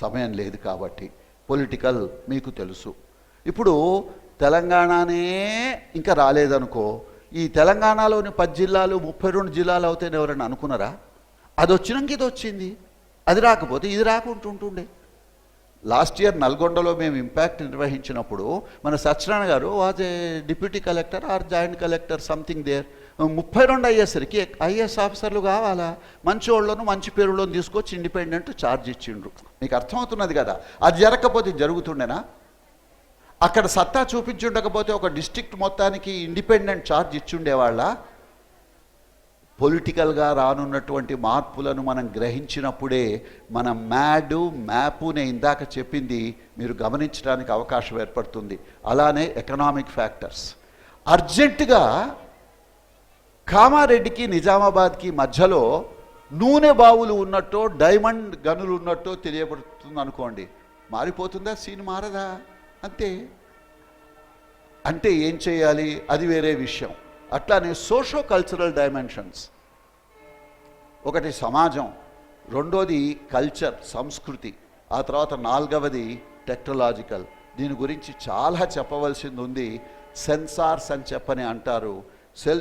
Speaker 2: సమయం లేదు కాబట్టి. పొలిటికల్ మీకు తెలుసు. ఇప్పుడు తెలంగాణనే ఇంకా రాలేదనుకో, ఈ తెలంగాణలోని 10 జిల్లాలు 32 జిల్లాలు అవుతాయని ఎవరైనా అనుకున్నారా? అది వచ్చినాక ఇది వచ్చింది, అది రాకపోతే ఇది రాకుంటుంటుండే. లాస్ట్ ఇయర్ నల్గొండలో మేము ఇంపాక్ట్ నిర్వహించినప్పుడు మన Satyanarayana garu was a deputy collector or joint collector something there. 32 అయ్యేసరికి IAS ఆఫీసర్లు కావాలా, మంచి వాళ్ళను మంచి పేరులను తీసుకొచ్చి ఇండిపెండెంట్ ఛార్జ్ ఇచ్చిండ్రు. మీకు అర్థమవుతున్నది కదా? అది జరగకపోతే జరుగుతుండేనా? అక్కడ సత్తా చూపించుండకపోతే ఒక డిస్ట్రిక్ట్ మొత్తానికి ఇండిపెండెంట్ ఛార్జ్ ఇచ్చుండేవాళ్ళ? పొలిటికల్గా రానున్నటువంటి మార్పులను మనం గ్రహించినప్పుడే మన మ్యాపు నేను ఇందాక చెప్పింది మీరు గమనించడానికి అవకాశం ఏర్పడుతుంది. అలానే ఎకనామిక్ ఫ్యాక్టర్స్. అర్జెంటుగా కామారెడ్డికి నిజామాబాద్కి మధ్యలో నూనె బావులు ఉన్నట్టో డైమండ్ గనులు ఉన్నట్టో తెలియబడుతుంది అనుకోండి, మారిపోతుందా? సీన్ మారదా? అంతే. అంటే ఏం చేయాలి? అది వేరే విషయం. అట్లానే సోషో కల్చరల్ డైమెన్షన్స్. ఒకటి సమాజం, రెండోది కల్చర్ సంస్కృతి, ఆ తర్వాత 4వది టెక్నాలజికల్. దీని గురించి చాలా చెప్పవలసింది ఉంది. సెన్సార్స్ అని చెప్పని అంటారు.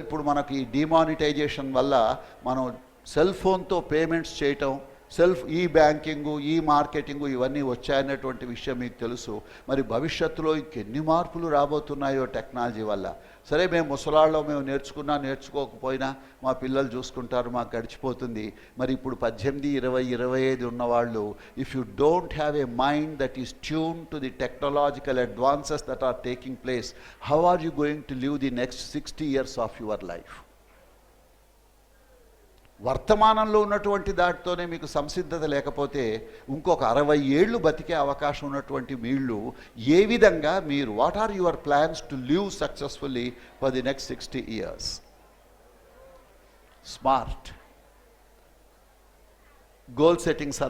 Speaker 2: ఇప్పుడు మనకి డిమానిటైజేషన్ వల్ల మనం సెల్ ఫోన్తో పేమెంట్స్ చేయటం, ఈ బ్యాంకింగు, ఈ మార్కెటింగు ఇవన్నీ వచ్చాయనేటువంటి విషయం మీకు తెలుసు. మరి భవిష్యత్తులో ఇంకెన్ని మార్పులు రాబోతున్నాయో టెక్నాలజీ వల్ల. సరే, మేము ముసలాళ్ళలో మేము నేర్చుకోకపోయినా మా పిల్లలు చూసుకుంటారు, మాకు గడిచిపోతుంది. మరి ఇప్పుడు 18, 20, 25 ఉన్నవాళ్ళు, if you don't have a mind that is tune to the technological advances that are taking place, how are you going to live the next 60 years of your life? వర్తమానంలో ఉన్నటువంటి దాటితోనే మీకు సంసిద్ధత లేకపోతే ఇంకొక 60 ఏళ్ళు బతికే అవకాశం ఉన్నటువంటి వీళ్ళు ఏ విధంగా మీరు what are your plans to live successfully for the next 60 years? Smart goal settings.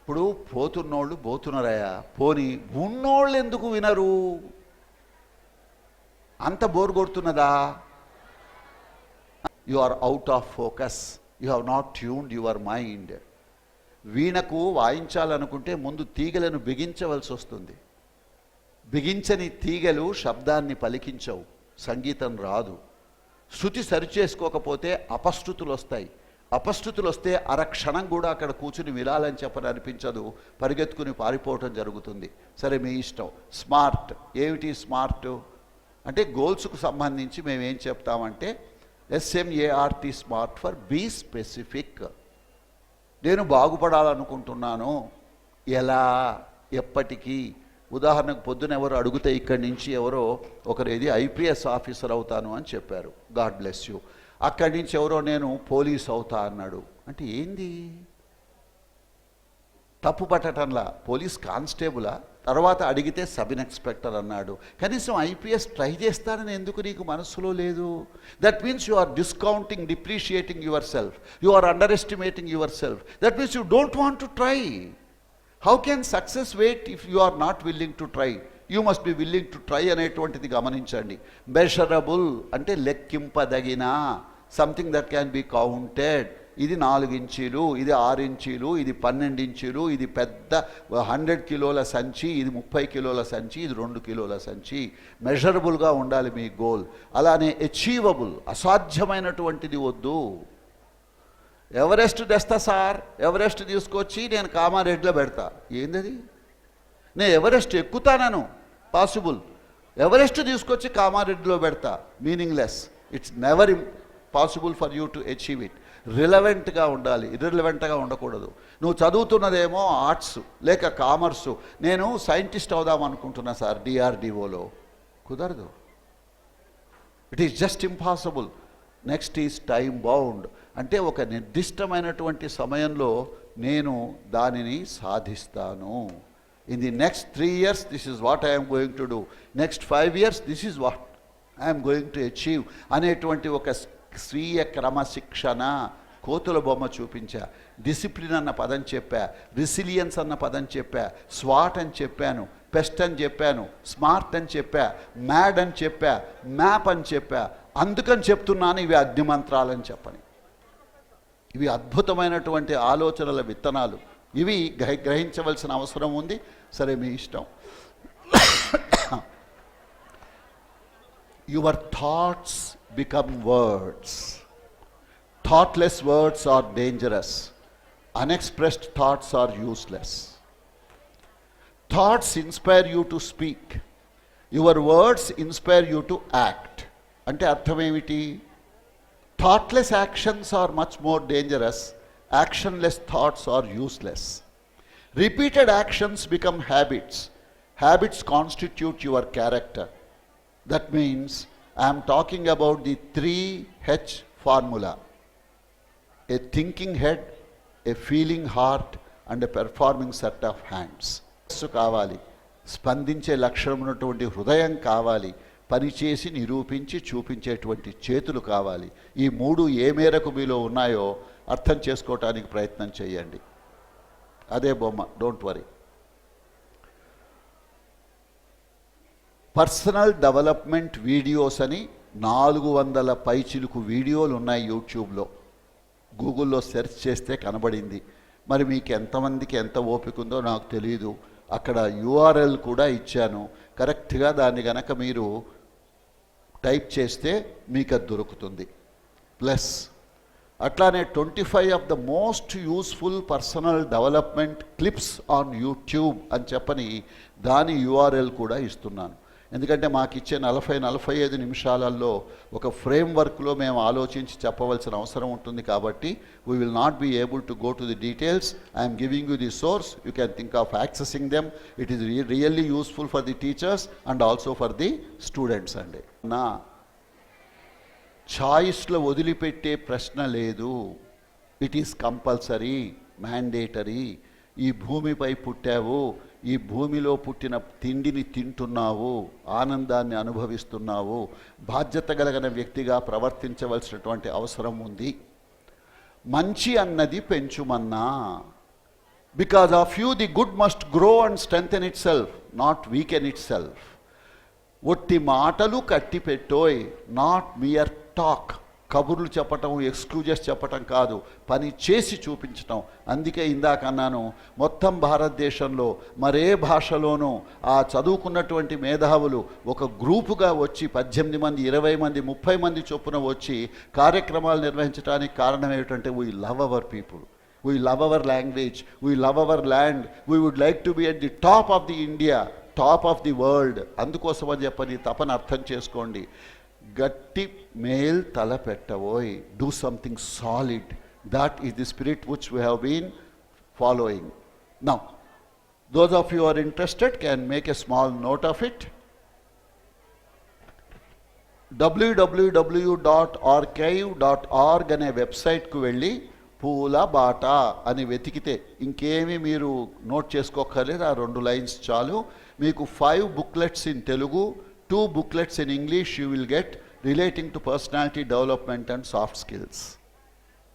Speaker 2: ఇప్పుడు పోతున్నోళ్ళు పోతున్నారయ్యా, పోని ఉన్నోళ్ళు ఎందుకు వినరు? అంత బోర్ కొడుతున్నదా? You are out of focus. You have not tuned your mind. వీణకు వాయించాలనుకుంటే ముందు తీగలను బిగించవలసి వస్తుంది. బిగించని తీగలు శబ్దాన్ని పలికించవు. సంగీతం రాదు. శృతి సరిచేసుకోకపోతే అపశృతులు వస్తాయి. అపశృతులు వస్తే అరక్షణం కూడా అక్కడ కూర్చుని వినాలని చెప్పని అనిపించదు, పరిగెత్తుకుని పారిపోవటం జరుగుతుంది. సరే మీ ఇష్టం. స్మార్ట్ ఏమిటి? స్మార్ట్ అంటే గోల్స్కు సంబంధించి మేము ఏం చెప్తామంటే SMART, SMART for be specific. నేను బాగుపడాలనుకుంటున్నాను, ఎలా, ఎప్పటికీ. ఉదాహరణకు పొద్దున ఎవరు అడిగితే ఇక్కడి నుంచి ఎవరో ఒకరేది IPS ఆఫీసర్ అవుతాను అని చెప్పారు, గాడ్ బ్లెస్ యూ. అక్కడి నుంచి ఎవరో నేను పోలీస్ అవుతా అన్నాడు. అంటే ఏంది? తప్పు పట్టటంలా. పోలీస్ కానిస్టేబులా? తర్వాత అడిగితే సబ్ ఇన్స్పెక్టర్ అన్నాడు. కనీసం IPS ట్రై చేస్తానని ఎందుకు నీకు మనస్సులో లేదు? That means you are discounting, depreciating yourself, you are underestimating yourself. That means you don't want to try. How can success wait if you are not willing to try? You must be willing to try అనేటువంటిది గమనించండి. Measurable అంటే లెక్కింపదగిన, something that can be counted. ఇది 4 ఇంచీలు, ఇది 6 ఇంచీలు, ఇది 12 ఇంచీలు, ఇది పెద్ద 100 కిలోల సంచి, ఇది 30 కిలోల సంచి, ఇది 2 కిలోల సంచి. మెజరబుల్గా ఉండాలి మీ గోల్. అలానే అచీవబుల్, అసాధ్యమైనటువంటిది వద్దు. ఎవరెస్ట్ తెస్తా సార్, ఎవరెస్ట్ తీసుకొచ్చి నేను కామారెడ్డిలో పెడతా. ఏందది? నేను ఎవరెస్ట్ ఎక్కుతానను, పాసిబుల్. ఎవరెస్ట్ తీసుకొచ్చి కామారెడ్డిలో పెడతా, meaningless. It's never possible for you to achieve it. రిలవెంట్గా ఉండాలి, ఇర్రిలవెంట్గా ఉండకూడదు. నువ్వు చదువుతున్నదేమో ఆర్ట్స్ లేక కామర్సు. నేను సైంటిస్ట్ అవుదాం అనుకుంటున్నా సార్ DRDOలో, కుదరదు. It is just impossible. Next is time bound, అంటే ఒక నిర్దిష్టమైనటువంటి సమయంలో నేను దానిని సాధిస్తాను. In the next 3 years this is what I'm going to do, next 5 years this is what I'm going to achieve అనేటువంటి ఒక స్వీయ క్రమశిక్షణ. కోతుల బొమ్మ చూపించా, డిసిప్లిన్ అన్న పదం చెప్పా, రిసిలియన్స్ అన్న పదం చెప్పా, స్వాట్ అని చెప్పాను, పెస్ట్ అని చెప్పాను, స్మార్ట్ అని చెప్పా, మ్యాడ్ అని చెప్పా, మ్యాప్ అని చెప్పా. అందుకని చెప్తున్నాను ఇవి అగ్నిమంత్రాలని చెప్పని. ఇవి అద్భుతమైనటువంటి ఆలోచనల విత్తనాలు. ఇవి గ్రహించవలసిన అవసరం ఉంది. సరే మీ ఇష్టం. Your thoughts become words. Thoughtless words are dangerous. Unexpressed thoughts are useless. Thoughts inspire you to speak. Your words inspire you to act. Ante artham emiti? Thoughtless actions are much more dangerous. Actionless thoughts are useless. Repeated actions become habits. Habits constitute your character. That means I am talking about the 3H formula: a thinking head, a feeling heart, and a performing set of hands. కావాలి, స్పందించే లక్షణం ఉన్నటువంటి హృదయం కావాలి, పనిచేసి నిరూపించి చూపించేటువంటి చేతులు కావాలి. ఈ 3 ఏ మేరకు మీలో ఉన్నాయో అర్థం చేసుకోవటానికి ప్రయత్నం చేయండి. అదే బొమ్మ, don't worry. Personal development videos అని 400 పైచిలుకు వీడియోలు ఉన్నాయి యూట్యూబ్లో. గూగుల్లో సెర్చ్ చేస్తే కనబడింది. మరి మీకు ఎంతమందికి ఎంత ఓపిక ఉందో నాకు తెలియదు. అక్కడ URL కూడా ఇచ్చాను. కరెక్ట్గా దాన్ని గనక మీరు టైప్ చేస్తే మీకు అది దొరుకుతుంది. ప్లస్ అట్లానే 25 of the most useful personal development clips on YouTube అని చెప్పని దాని URL కూడా ఇస్తున్నాను. ఎందుకంటే మాకు ఇచ్చే 40-45 నిమిషాలలో ఒక ఫ్రేమ్వర్క్లో మేము ఆలోచించి చెప్పవలసిన అవసరం ఉంటుంది. కాబట్టి we will not be able to go to the details. I'm giving you the source, you can think of accessing them. It is really useful for the teachers and also for the students అండి. నా ఛాయిస్లో వదిలిపెట్టే ప్రశ్న లేదు. It is compulsory, mandatory. ఈ భూమిపై పుట్టావు, ఈ భూమిలో పుట్టిన తిండిని తింటున్నావు, ఆనందాన్ని అనుభవిస్తున్నావు, బాధ్యత కలిగిన వ్యక్తిగా ప్రవర్తించవలసినటువంటి అవసరం ఉంది. మంచి అన్నది పెంచుమన్నా. Because of you the good must grow and strengthen itself, not weaken itself. ఒట్టి మాటలు కట్టిపెట్టోయ్, నాట్ మియర్ టాక్. కబుర్లు చెప్పటం, ఎక్స్క్యూజెస్ చెప్పటం కాదు, పని చేసి చూపించటం. అందుకే ఇందాక అన్నాను, మొత్తం భారతదేశంలో మరే భాషలోనూ ఆ చదువుకున్నటువంటి మేధావులు ఒక గ్రూపుగా వచ్చి 18 మంది, 20 మంది, 30 మంది చొప్పున వచ్చి కార్యక్రమాలు నిర్వహించడానికి కారణం ఏమిటంటే we love our people, we love our language, we love our land, we would like to be at the top of the India, top of the world. అందుకోసం అని చెప్పని తపన అర్థం చేసుకోండి. గట్టి మేల్ తల పెట్టబోయ్, do something solid. That is the spirit which we have been following. Now those of you are interested can make a small note of it. www.archive.org అనే వెబ్సైట్కు వెళ్ళి పూల బాట అని వెతికితే ఇంకేమీ మీరు నోట్ చేసుకోక్కర్లేదు, ఆ 2 లైన్స్ చాలు. మీకు 5 booklets in Telugu, 2 booklets in English you will get relating to personality development and soft skills.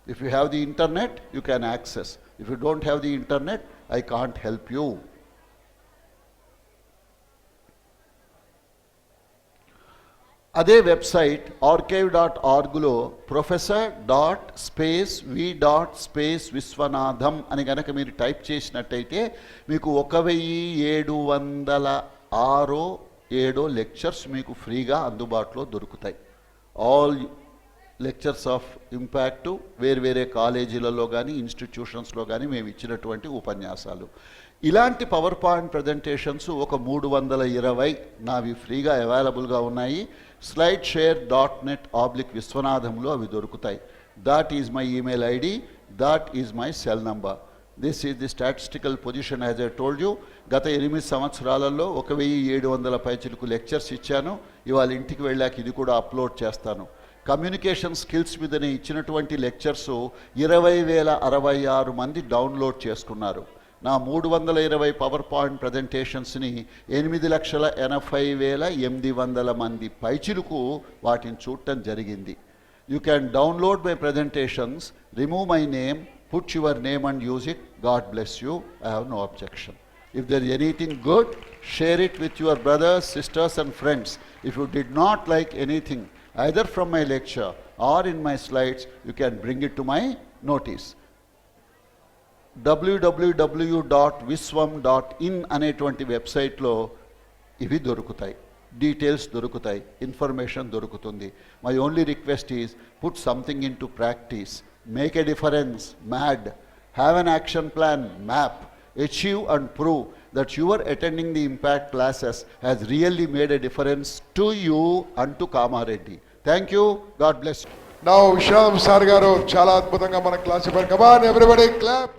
Speaker 2: If you have the internet, you can access. If you don't have the internet, I can't help you. అదే website archive.orgలో professor.v.విశ్వనాథం అని కనుక మీరు type చేసినట్టయితే మీకు 1706 lectures మీకు ఫ్రీగా అందుబాటులో దొరుకుతాయి. ఆల్ లెక్చర్స్ ఆఫ్ ఇంపాక్ట్ వేరే కాలేజీలలో కానీ ఇన్స్టిట్యూషన్స్లో కానీ మేము ఇచ్చినటువంటి ఉపన్యాసాలు. ఇలాంటి పవర్ పాయింట్ ప్రజెంటేషన్స్ ఒక 320 నావి ఫ్రీగా అవైలబుల్గా ఉన్నాయి. slideshare.net/విశ్వనాథంలో అవి దొరుకుతాయి. That is my email ID, that is my cell number. This is the statistical position as I told you. గత 8 సంవత్సరాలలో 1700 పైచిలకు లెక్చర్స్ ఇచ్చాను. ఇవాళ ఇంటికి వెళ్ళాక ఇది కూడా అప్లోడ్ చేస్తాను. కమ్యూనికేషన్ స్కిల్స్ మీదనే ఇచ్చినటువంటి లెక్చర్స్ 20,066 మంది డౌన్లోడ్ చేసుకున్నారు. నా 320 పవర్ పాయింట్ ప్రజెంటేషన్స్ని 8,80,800 మంది పైచిలుకు వాటిని చూడటం జరిగింది. You can download my presentations, remove my name, put your name and use it. God bless you. I have no objection. If there is anything good, share it with your brothers, sisters and friends. If you did not like anything, either from my lecture or in my slides, you can bring it to my notice. www.viswam.in అనేటువంటి వెబ్సైట్లో ఇవి దొరుకుతాయి, details దొరుకుతాయి, information దొరుకుతుంది. My only request is put something in to practice, make a difference, mad, have an action plan, map, achieve and prove that your attending the impact classes has really made a difference to you and to Kamareddy. Thank you. God bless you.
Speaker 1: Now Shyam Sar garu chala adbhutamga mana class చెప్పారు. Come on everybody clap.